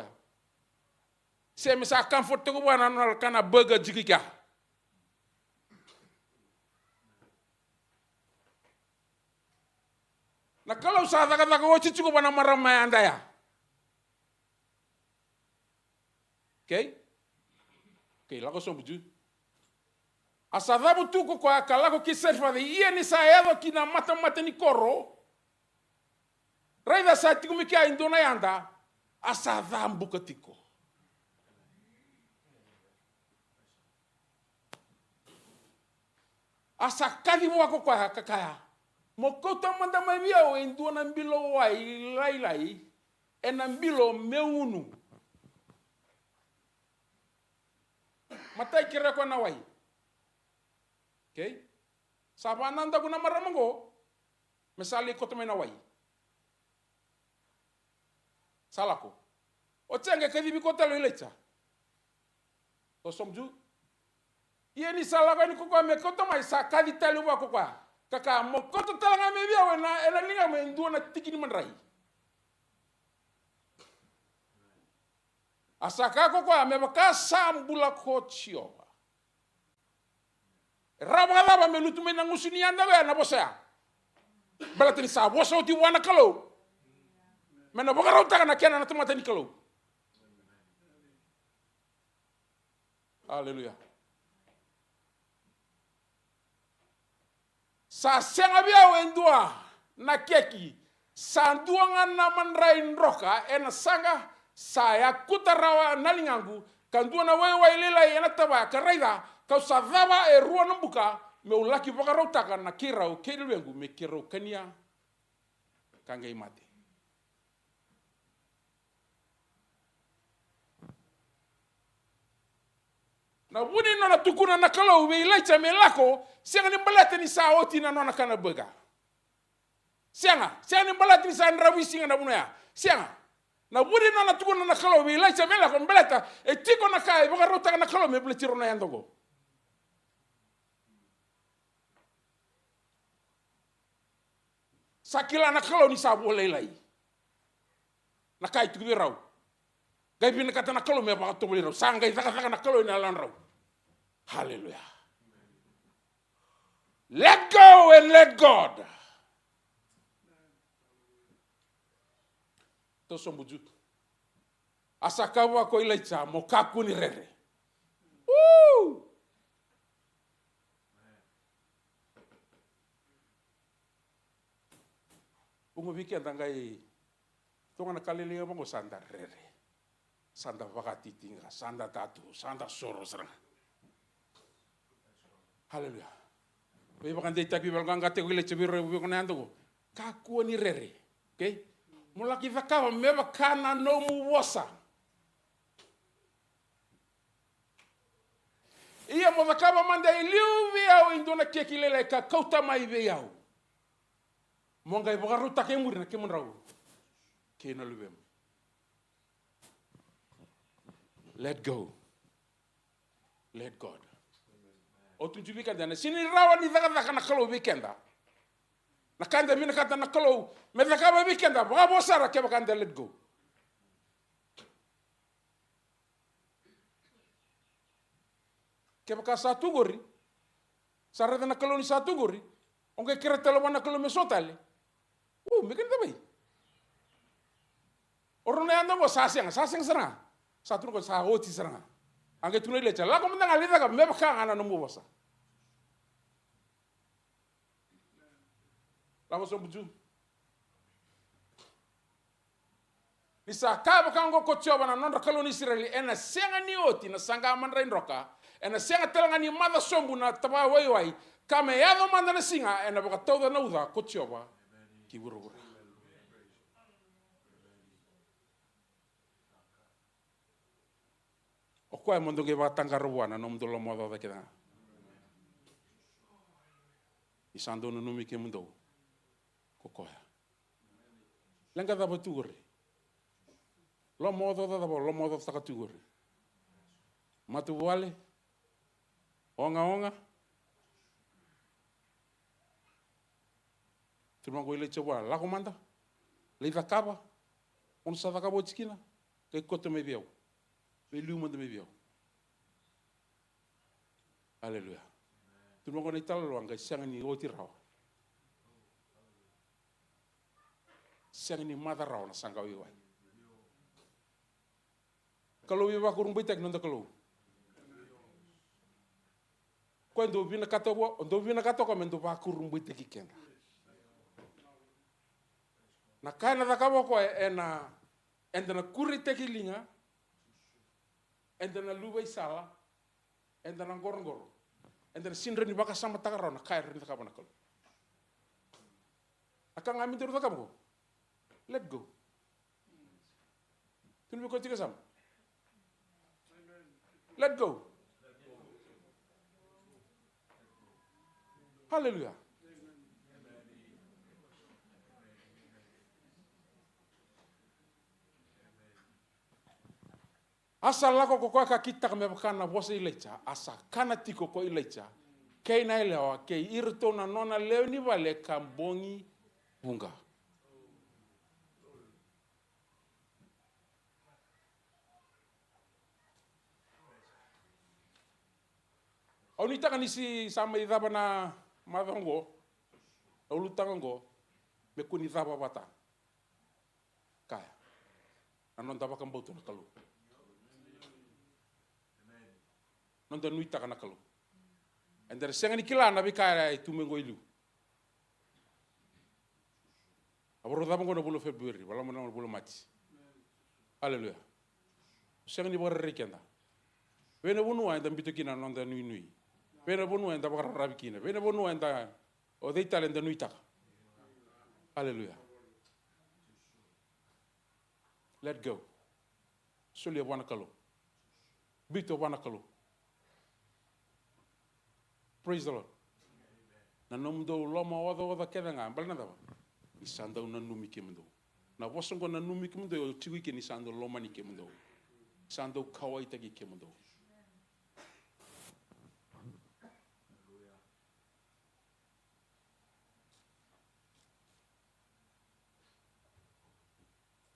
se me sa comfort to ba na kana burger jikika na kalau sa daga daga wo chichu ba na marama anda ya okay lago so buju asadabu tuku kwa kalako kiserfa de iya ni saedo kina mata ni koro raida sa tiku mikia indona yanda asadambu ketiko asakadi wako kwa kakaya mokota manda mabia o indona mbilo wai lai enambilo meunu matai kira kwa na wai. Okay? Sabananda ko na maramango, mesali ko tumay naway. Salako. O tiyanga kadibi ko talo ilecha. To somju. Iye ni salako ni kukwa me koto mai sa kadi talo wa kukwa. Kaka mo koto talanga me bia wena ena linga me nduwa na tikini manrai. Asaka ko ame baka sambula ko chioba. Raba melutu me nangusuni anda ga na bosa. Balatini sa bosa ti wana kalo. Mena baka rauta na kena na tumata ni kalo. Haleluya. Sa senga bia wendua na keki sanduanga na manrain roka ena sanga saya kutarawa nalingangu kandua na wewe ilela ena taba karaida kau sadaba e rua nambuka me ulaki baka rautaka na kirau kelwengu me kirau kania kangai mate. Na wuni nona tukuna na kalau we ilaicha me lako sianga ni balate ni sa oti na nona kana bega. Sianga ni balate ni sa ndrawi singa na bunoya. Sianga na wuni nona tukuna na kalau we ilaicha me lako balata e tiko na kai baka rota na kalau me bletiro na yandogo. Sakila na kalau ni sa boleh lai. Na kai tuku rau. Gai pina kata na kalau me baka toboli rau. Sangai taka na kalau ni alan rau. Hallelujah. Let go and let God. To sombuju. Asakawa ko ilaicha mo kaku ni rere. Ungu wiki andangai tonga na kalilinga mo sanda rere. Sanda wakati tinga, sanda tatu, sanda soro serang. Haleluya. Wei bakan dei tapi balgang gate wile cebiro wei kana ando. Kaku ni rere. Okay? Mulaki vakawa meba kana no mu wosa. Ia mo vakaba manda iliu viau indona keki lele ka kauta mai viau. Monga ibogaru takemuri na kemunrau. Kena luem. Let go. Let God. Otunju weekend na sini rawa ni daga na kalau weekend. Na kanda mina kata na kalau me daga weekend ba bosara ke bakanda let go. Ke baka satu gori. Sarada na kalau ni satu gori. Onge kira telo na kalau mesotale. Me kan tabai. Orone anda bo saseng serang. Satu ko sa hoti serang. Angge tunai lecha. Lago mendang alita ka me baka ana no bosa. Lago so buju. Bisa ka baka ngo ko choba na non rakalo ni Israeli ena senga ni oti na sanga man rain roka. Ena senga telanga ni mada sombu na taba wai. Kame yado manda na singa ena baka toda na uda ko choba. Ki buru. O koe mondo ke watanga ruana no mundo lo modo da keda. Isando no numi ke mundo. Ko koe. Lenga da batugore. Lo modo da katugore. Matu wale. Onga. Tuma ko ile chewa la komanda. Le vakaba. On sa vakaba tskina. Ke koto me viau. Velu manda me viau. Haleluya. Tuma ko ni talo anga sangani oti rawa. Sangani mada rawa na sanga wiwa. Kalau wiwa kurung bitek nonda kalau. Ko ndo vina kato ko mendo ba kurung bitek ikenda. Na kana da kabo ko ena na kuri tekilinga. Endana lubai sala, endana gorong-gorong, endana sinre ni baka sama takarau na kair ni takabana kalau. Akan ngamin terus takam ko. Let go. Tunu ko tiga sam. Let go. Haleluya. Asa lako ko ka kita ka me kana bosa ilecha asa kana tiko ko ilecha kei na lewa kei irto na nona leo ni vale kambongi bunga. Oni taka nisi sama idaba na madongo, ulu tango, me kuni idaba bata. Kaya. Anon daba kambau tu nakalu. Non da nui taka nakalu. And there senga ni kila na bikaya itu mengo ilu. Abro daba ngono bulo Februari, wala mo na bulo March. Hallelujah. Senga ni bora rekenda. Wena bunu anda bitu kina non da nui. Wena bunu anda bakar rabi kina. Wena bunu anda o dei talent da nui taka. Hallelujah. Let go. Suli wana kalu. Bitu wana kalu. Praise the Lord. Na nomdo loma oda kedanga balna daba. Isanda una numi kemendo. Na wasongo na numi kemendo o tiwi ke ni sando loma ni kemendo. Sando kawai tagi kemendo.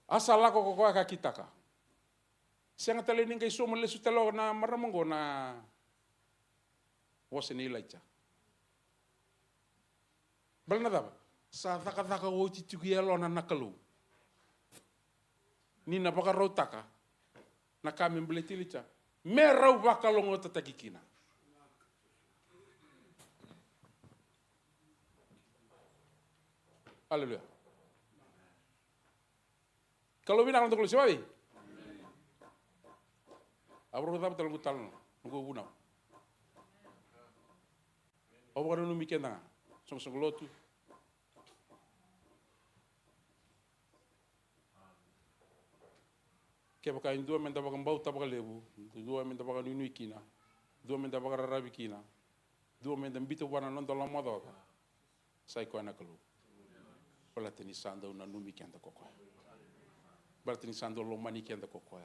Asala ko ka kitaka. Siang tele ning kay sumo le sutelo na maramongo na waseni laicha. Balna daba. Sa taka o tituki elo na nakalu. Ni na baka rotaka. Na kami mbletilicha. Merau baka longo tatakikina. Haleluya. Kalau binang untuk lu siapa? Abro daba talu talno. Ngo bunau. Obo no mikenda. Song lotu. Kaya baka indua menta baka mbau tabaka lebu, dua menta baka nunui kina, dua menta baka rarabi kina, dua menta mbito wana non dalam modoka. Sai ko na kalu. Balatini sando na numi kenda kokoa. Balatini sando lo mani kenda kokoa.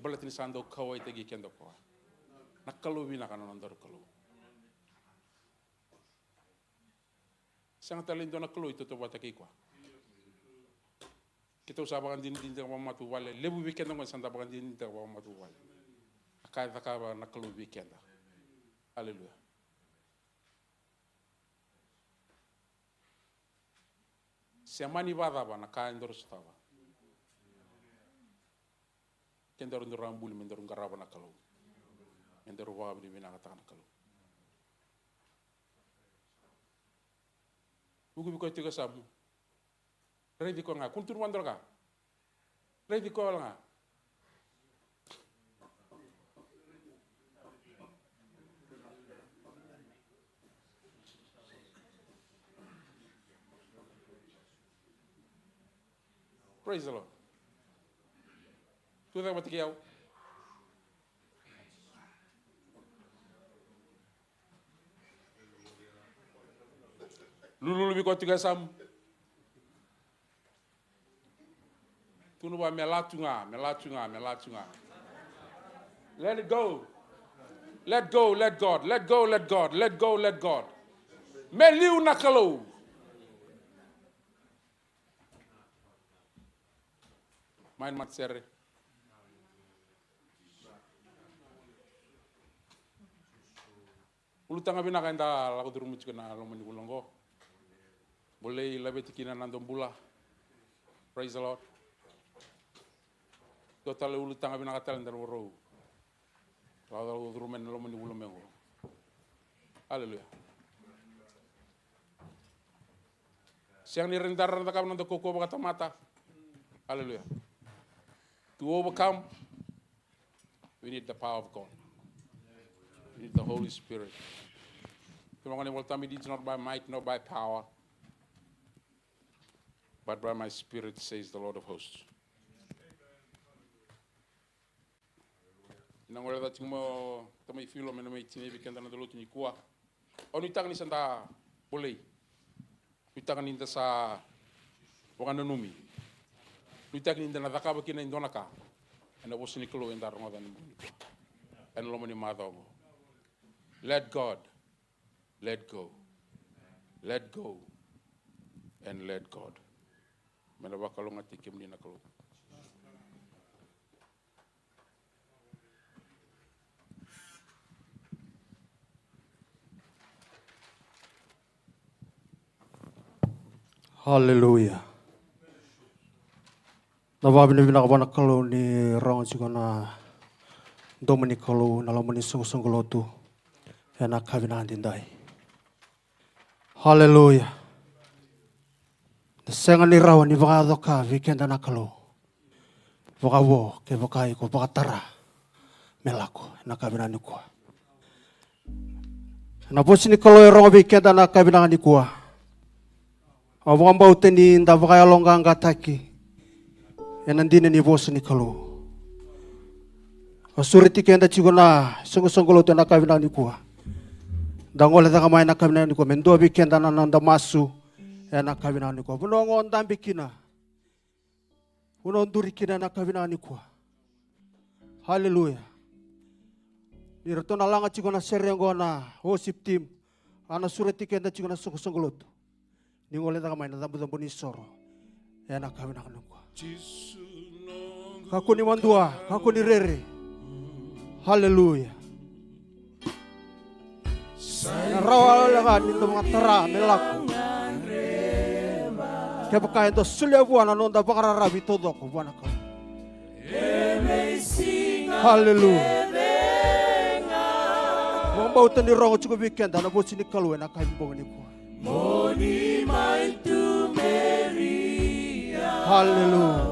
Balatini sando kawai tegi kenda kokoa. Nakalu bina kana non daru kalu. Sang talento na kalu ito to bata kikwa. Kita usah bagan din tak matu wale lebu weekend ngon santa bagan din tak matu wale akai takaba nakalu weekend. Haleluya. Siamani bada ba nakai ndor stava kendor ndor rambul mendor ngaraba nakalu mendor wa bi bina kata nakalu bugu bi ko tiga samu ready ko nga kuntur wandor ka ready ko nga praise the Lord tu da matikiao lulu bi ko tiga sam Tunu ba melatunga. Let it go. Let go, let God. Let go, let God. Let go, let God. Meliu nakalo. Main matsere. Ulu tanga bina kainda laku turun mucikana lomani bulongo. Boleh labeti kina nandom bula. Praise the Lord. Total ulu tanga bina katal ndar woro. Lalu rumen lomani bulomengo. Haleluya. Siang ni rentar rentakam nando koko bakata mata. Haleluya. To overcome, we need the power of God. We need the Holy Spirit. It's not by might, not by power, but by my Spirit, says the Lord of hosts. Nangora da tingo tamai filo me mai tini bikenda na dolo tini kuah. Oni tang ni sanda boleh. Uitang ni sa wakana numi. Uitang ni na zakaba kina indonaka. Ana bosni klo indar ngodan ni. En lo mani madongo. Let God, let go. Let go and let God. Mena bakalonga tikim ni nakalo. Hallelujah. Na wabi na binakabana kalau ni rong juga na domani kalau na lamani sungguh-sungguh lotu ya na kawina andindai. Hallelujah. Senga ni rawa ni baka doka weekend na kalau baka wo ke baka iko baka tara melako na kawina ni kuah. Na posi ni kalau rong weekend na kawina ni kuah. Awang bau teni nda baka longa ngataki. Yanandine ni bosi ni kalau. Asuriti kenda chigona sungguh-sungguh lotu na kawina ni kuah. Dangole da kamay na kawina ni kuah. Mendo weekend na nanda masu ya na kawina ni kuah. Buno ngonda bikina. Buno nduri kina na kawina ni kuah. Hallelujah. Nirto na langa chigona serengo na worship team. Ana suriti kenda chigona sungguh-sungguh lotu. Ningole da kamay na dambu ni soro. Ya na kawina ni kuah. Kaku ni mandua, kaku ni rere. Hallelujah. Rawa langan itu mengatara melaku. Kepakain to sulia buana nonda bakara rabi todo ko buana ko. Hallelujah. Wong bau tani rongo cukup weekend ana bo sini kalu na kain bo ni ko. Moni mai tu Maria. Hallelujah.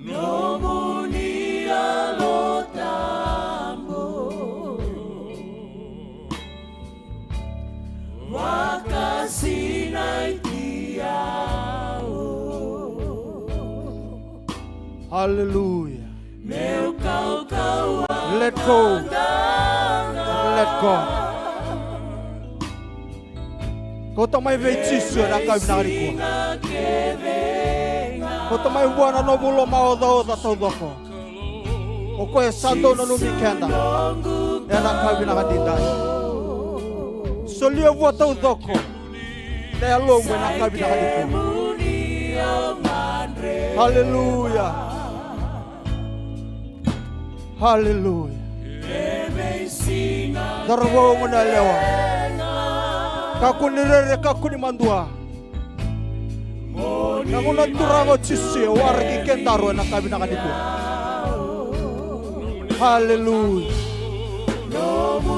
No moni alo tambo. Wakasinai tiao. Hallelujah. Meu kau Let go. Let go. Kau tak mai veitis na kawina ni ko. Kau tak mai buana no mulo mau da todo ko. O ko e santo no weekend. Ya na kawina andindai. Solia vua todo ko. Na longo na kawina ni ko. Hallelujah. Hallelujah. Darwo mo na lewa. Kaku ni rere kaku ni mandua. Kaku na turago chisi wargi kendaro na kabina kaniko. Hallelujah.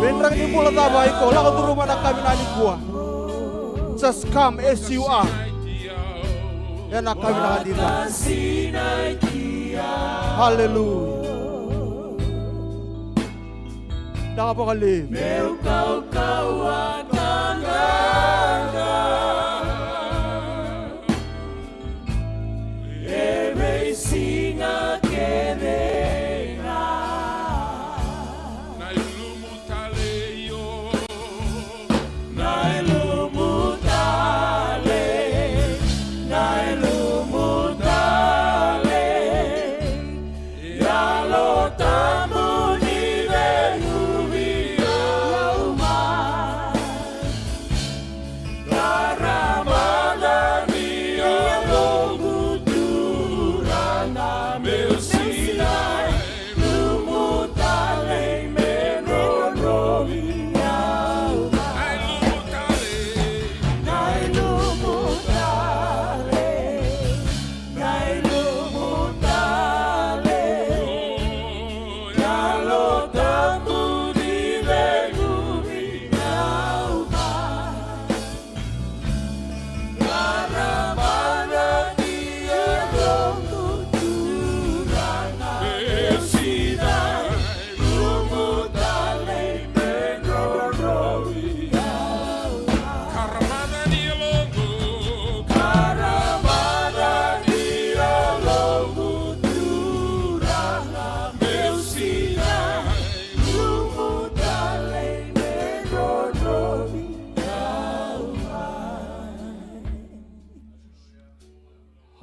Benrang ni mula tabai ko lago turuma na kabina kaniko. Just come as you are. Ya na kabina kaniko. Hallelujah. Dah apa kali? Meu kau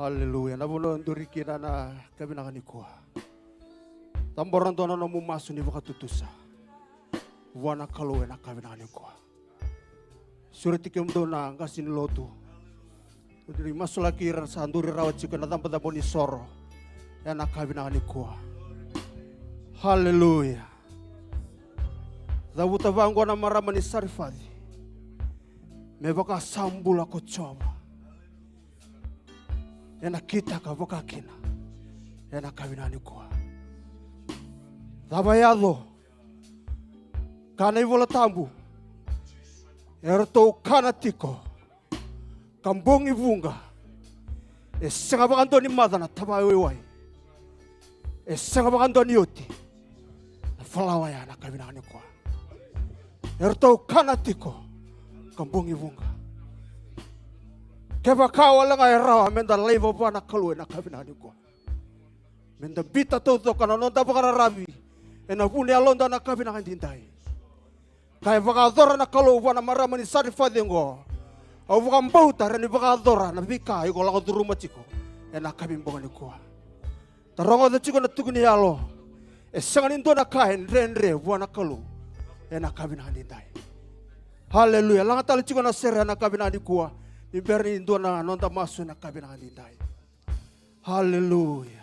Hallelujah. Nabuno nduri kira na kabina kaniko. Tamboran tono no mumasu ni bakatutusa. Wana kalu na kabina kaniko. Surati kemdo na ngasin lotu. Dari masula kira sa nduri rawat chika na tampada boni soro. Ya na kabina kaniko. Hallelujah. Zabuta vango na maramani sarifadi. Me baka sambula ko choba. Ena kita ka baka kina. Ena kabinani ko. Tabayado. Kana ivola tambu. Erto kana tiko. Kambong ivunga. Esanga bakando ni madana tabayoi. Esanga bakando ni yoti. Falawaya na kabinani ko. Erto kana tiko. Kambong ivunga. Keva kawala nga erawa menda leivo bana kalue na kabinani ko. Menda bita toto kana nonda bakara ravi. Ena vune alonda na kabinani dindai. Kaya vakadora na kalue bana marama ni sari fadingo. Au vakambauta rani vakadora na vika iko lago duruma chiko. Ena kabimbonga ni ko. Tarongo da chiko na tukuni alo. Esanga ndo na kain renre bana kalue. Ena kabinani dindai. Haleluya. Langa tali chiko na sere na kabinani ko. Iberni ndo na nonda masu na kabinani dindai. Haleluya.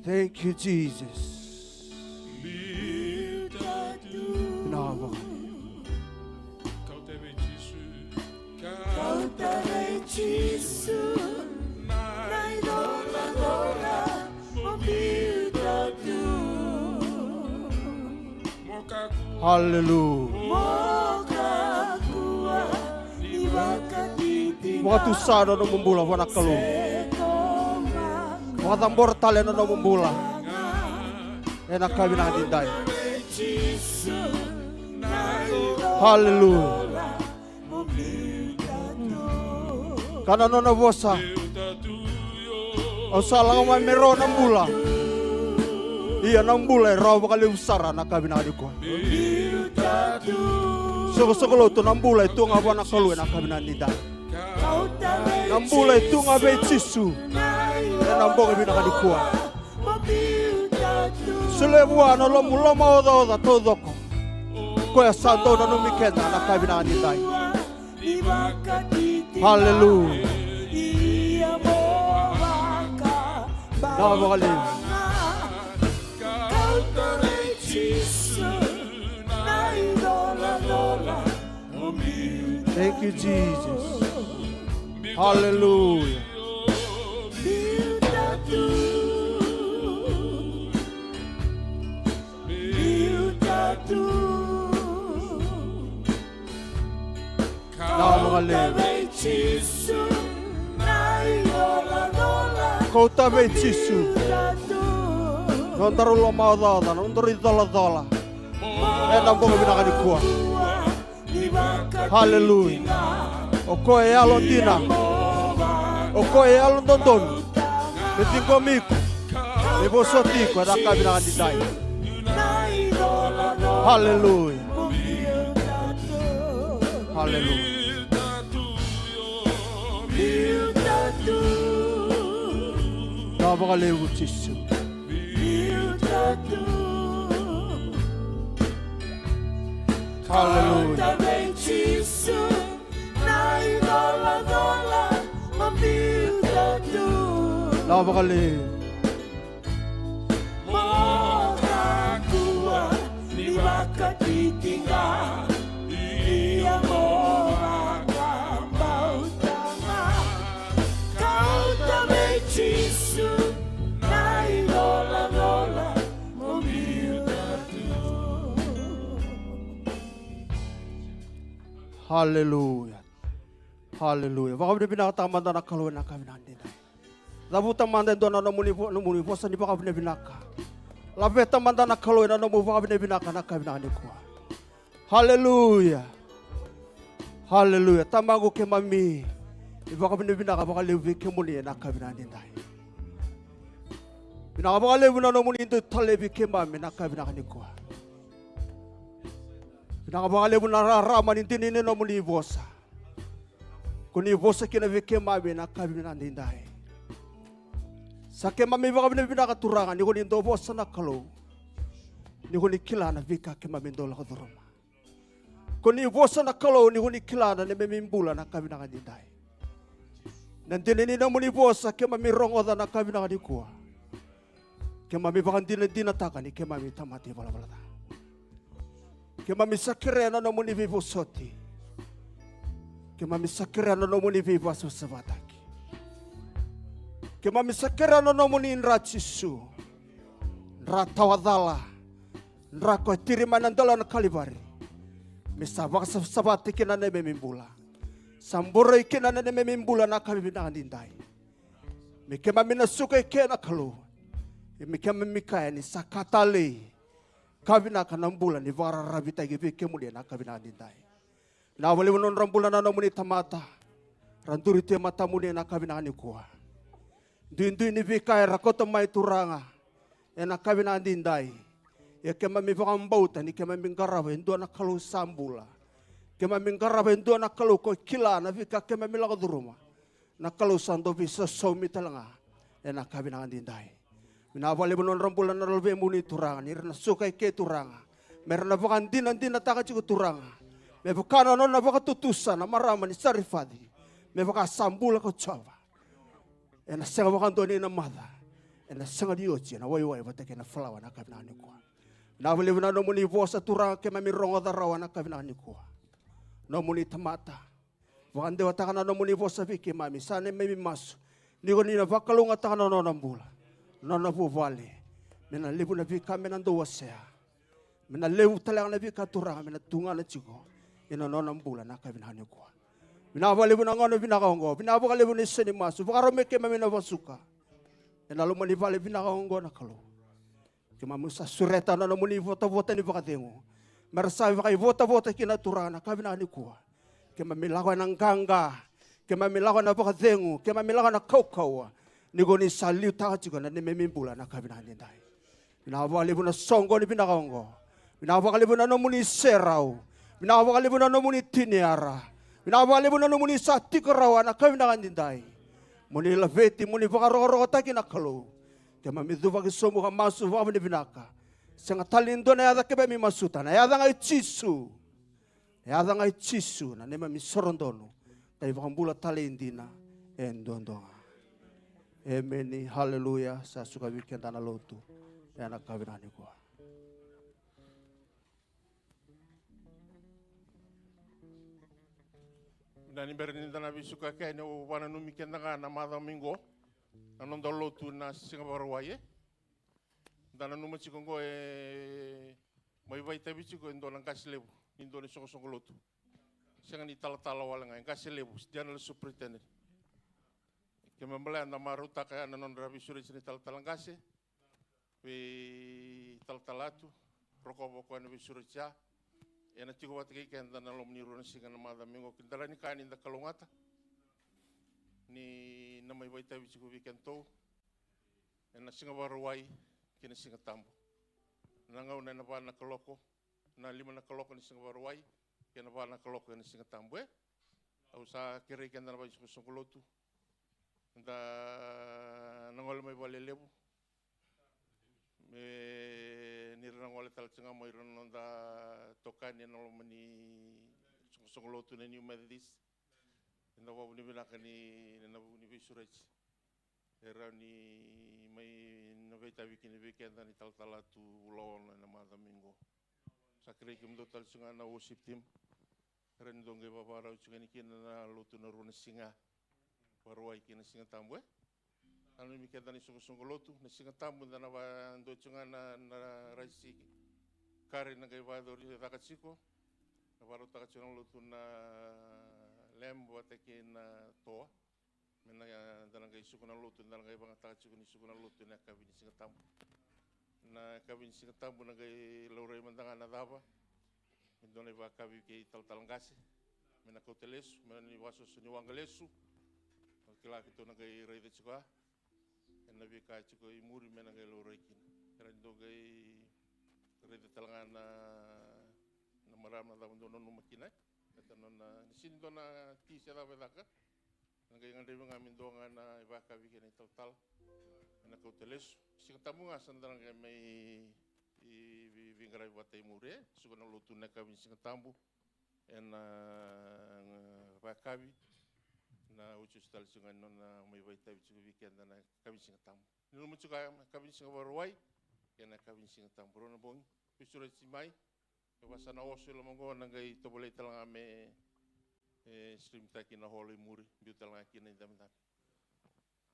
Thank you, Jesus. Nava. Haleluya. Waktu sada no membula wana kalu. Waktu mortale no membula. Enak kabina dindai. Haleluya. Karena nona bosa. Osala ngomai mero nambula. Iya nambula raw bakali usara na kabina diko. Soko tu nambula itu ngabana kalu na kabina dindai. Nambula itu ngabe chisu. Namboga bina kadikua. Selebuana lo mulama oda todoko. Koya santo na numikenda na kabina dindai. Haleluya. Namboga le. Thank you, Jesus. Hallelujah. Kau tabe chisu. Nontarulo maudada, nontarulo. Namboga bina kadikua. Hallelujah. Okoe alon dina. Okoe alon dondon. Betingo miku. Nebo sotiko ada kabina dindai. Hallelujah. Hallelujah. Nabagale utisu. Hallelujah. Nabagale. Hallelujah. Hallelujah. Baka binaka tamanda na kaluan na kami nandina. Labu tamanda ndo na numuni bosa ni baka binaka. Labe tamanda na kaluan na numu baka binaka na kami nandikwa. Hallelujah. Hallelujah. Tamago ke mami. Ibaka binaka baka lewi ke muni na kami nandina. Binaka baka lewi na numuni ndo talebi ke mami na kami nandikwa. Nakabakale mo nararaman hindi nino mo ni Bosa. Kung ni Bosa kinabike mami na kami nandinday. Sa kemami baka binakaturangan, ni ko nindo Bosa na kalo. Ni ko ni kilana vika kemami ndola ko duruma. Kung ni Bosa na kalo, ni ko ni kilana ni memimbula na kami nandinday. Nandinino mo ni Bosa kemami rongoda na kami nandikua. Kemami baka dinataka ni kemami tamati balabala. Kema misakire na nomuni vivo soti. Kema misakire na nomuni vivo asosavataki. Kema misakire na nomuni inrachisu. Nratawadala. Nrako tirimanandala na kalibari. Misavak sabati kina neme mimbula. Samburo kina neme mimbula na kabibinangan dindai. Mikema minasuka ikena kalu. Mikema mikaya ni sakatali. Kabina kanambula ni vara rabita gibi kemudian na kabina dindai. Na wale wonon rambula na nomuni tamata. Randuri te mata mudia na kabina ni kuah. Duin ni vikaya rakoto mai turanga. Na kabina dindai. Ya kema mi vakambauta ni kema mingarawa endo na kalu sambula. Kema mingarawa endo na kalu ko kila na vika kema milaga duruma. Na kalu sando bisa somi talanga. Na kabina dindai. Mina wale bonon rambula na lve muni turanga ni na suka ke turanga. Merna vakan dina taka chiku turanga. Me vakana non na vakatutusa na marama ni sarifadi. Me vakasambula ko chava. Na senga vakan doni na mada. Na senga diochi na wai vateke na flawa na kabina ni kwa. Na wale bonon no muni vosa turanga ke mami rongo da rawa na kabina ni kwa. No muni tamata. Vakan dewa takana no muni vosa viki mami sane memi masu. Niko ni na vakalunga takana no nambula. Nona vuvale. Mena levu na vika mena ndo wasea. Mena levu talang na vika turanga mena tunga na chiko. Ina nona mbula na kabina hani kwa. Mena valevu na ngono vina kaongo. Mena vaka levu ni seni masu. Vaka romeke mena vasuka. Ina luma ni vale vina kaongo na kalu. Kima musa sureta na muni vota ni vaka dengu. Merasa vaka vota kina turanga na kabina hani kwa. Kima milakwa na nganga. Kima milakwa na vaka dengu. Kima milakwa na kaukawa. Niko ni saliu taka chiko na neme mimbula na kabina nindai. Minawa levu na songo ni pinakaongo. Minawa levu na nomuni serau. Minawa levu na nomuni tiniara. Minawa levu na nomuni satikarawa na kabina nindai. Muni laveti muni vakaroko taki na kalu. Kema midu vakisomu ka masu vavani binaka. Senga talindo na yada kebe mi masuta na yada ngai chisu. Yada ngai chisu na nema mi sorondonu. Tai vakambula talindina endondonga. Amen. Haleluya. Saya suka weekend tanah lotu. Ya anak kawinan ni gua. Dan ibaratnya tanah bisuka kayak ni wana numi kenda na mada minggo. Anon do lotu na Singapore waye. Dan numi cikongo mai vai tabi ciko indo nang kasih lebu. Indo ni soko lotu. Sengan itala wala ngai kasih lebu. Jangan superintendent. Kema mbele anda maruta kaya nanon rabi suri sini talangkase, pe talatu, rokok boko ane suri cia, ena tigo wat kaya kaya nalom ni runa singa nama minggu kindala ni kaya ninda kalungata, ni nama ibai tabi ciku weekend to, ena singa baruai kena singa tambo, nangau na napa na kaloko, na lima na kaloko ni singa baruai, kena napa na kaloko ni singa tambo ausa kiri kaya napa ciku songkolotu. Da nangol mai bale lebu me ni nangol tal tsinga mai ron da tokan ni nangol mani songolo tu ni medis na wa ni bina kani na ni bisuraj era ni mai na veta weekend ni tal tu ulon na mada minggu sakre kim do tal tsinga na worship team ren dongge babara tsinga ni kin na lutu na runa singa Waruai kina singa tambu anu mi kenda ni sungu lotu na singa tambu na ba ndo chunga na raisi kare na gai ba do ri ta kachiko na baru ta kachiko lotu na lembo ateke na toa mena dana gai suku na lotu na gai banga ta kachiko ni suku na lotu na kabini singa tambu na gai laurai mandanga na daba indone ba kabi ke talangase mena kotelesu mena ni waso suni wangalesu kila kita nagai raida cika, nabi kai cika imuri mena nagai loraikin, kerana gai raida talangan na maram na daun dono makinai, kata nona sini dona kisi ada bedaka, nagai ngadai mengamin doang na ibaka bikin total, mena kau teles, sing tamu ngasan darang kai mai bingrai batai imuri, suka nolutu nak kami sing tamu, ena bakabi. Na ucus tal sungan nona mai vai tabi cukup weekend na kami singa tamu. Nulu mucuka kami singa baruai, kena kami singa tamu. Rona bong pisura simai, Wasana oso la mongo nangai to boleh talanga me stream taki na hole muri biu talanga kina indam.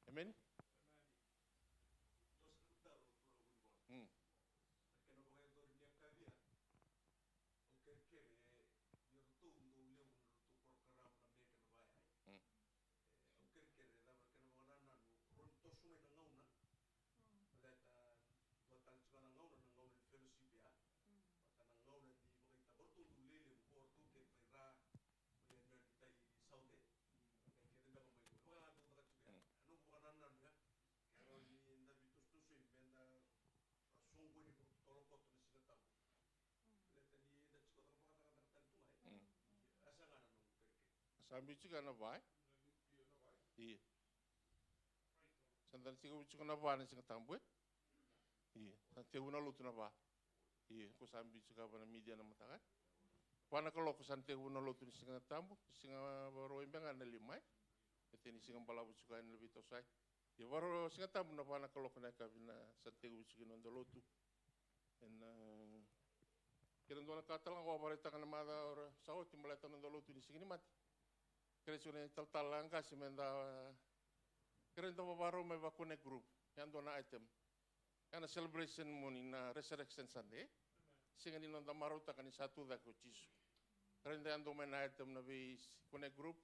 Amen. Sambil juga na vai. Iya. Sandan juga na vai nasi ketambuet. Iya. Nanti una lutu na vai. Iya. Ko sambil juga pada media na matakan. Wana kalau ko santi una lutu nasi ketambu, singa baru imbangan na limai. Ete ni singa balabu juga na lebih tosai. Ya baru singa tambu na wana kalau kena kabina santi juga na lutu. En kira dona katalang ko barita kana mada ora sawo timbaleta na lutu ni singa mati. Kresune tal-talang kasi menda kerento baru me bakune group yang dona item kana celebration morning na resurrection Sunday singa ni nonda maruta kani satu da ko jisu kerento yang dona item na bis kune group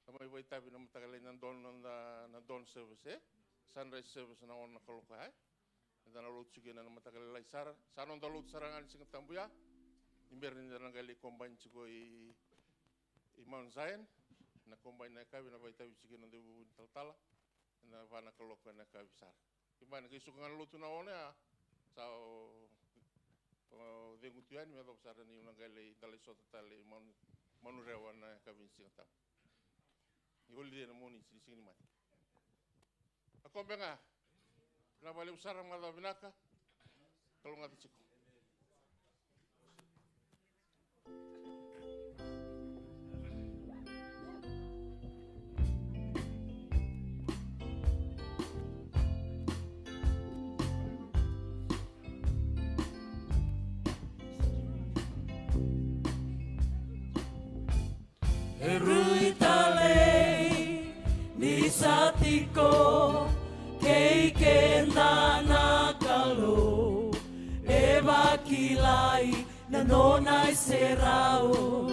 kama ibai tabi na matagalay na don service sunrise service na ona kolokai dan na lut sige na matagalay sar sanon da lut sarangan singa tambuya imberin na gali combine sigo i Mount Zion na combine na kabi na baita bisigi na debu tal-tala na vana kaloko na kabi sar. Kimana kisukangan lutu na one a sao dengu tuan me do sar ni una gale dale sota tale manu rewa na kabi singata. Ioli na moni sini mai. Ako benga na bale usar mala binaka kalau ngati ciko. Rui tale ni satiko kei kena na kalo e bakilai na nonai serau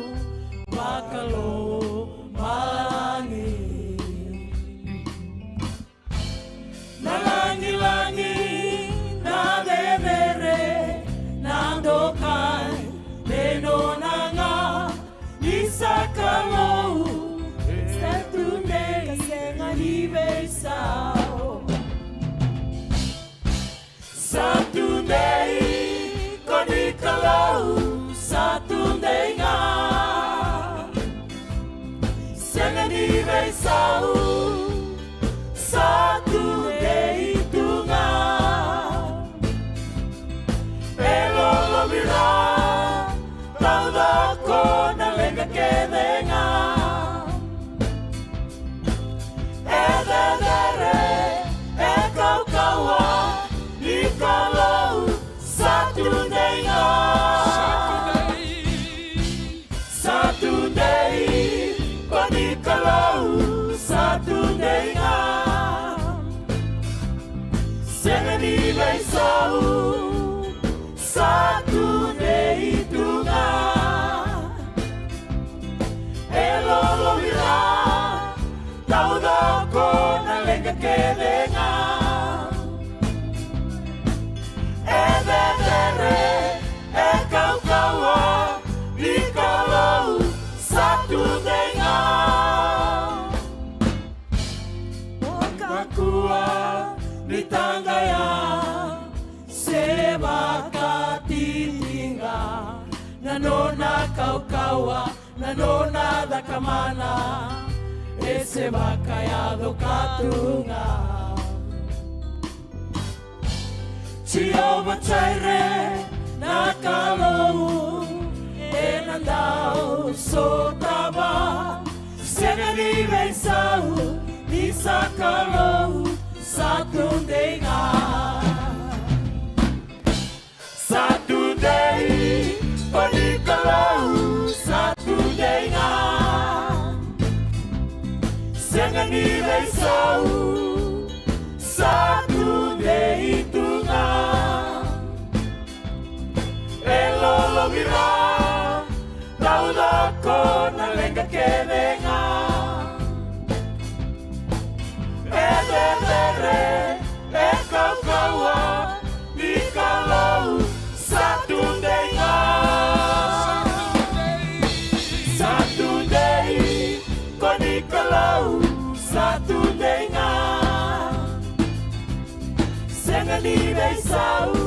bakalo malangi na langi na devere na dokai me nonanga Isakalo, Saturday, Anniversary. Saturday, Konikalo, Saturday nga. Sang anniversary, Saturday itu nga. Pero lo mira, tau dako na lenga kedenga. Kalau Saturday Padi kalau Saturday Senang ibay sau Saturday itu nga Elolo mira Tau dako na lenga kedenga Kau-kawa di kalau Saturday nga Makakua di tanggaya Sebaka titinga Nanona kau-kawa Nanona dakamana Sebaka yado katunga Jehovah Jireh Nakalo enandao sotaba Senani besau Nisakalo Saturday nga Saturday ni besau satu de itunga elolo bira dauda kona lenga kedenga edere ekau kawa ikalau satu denga satu dei konikalau satu denga senga ni besau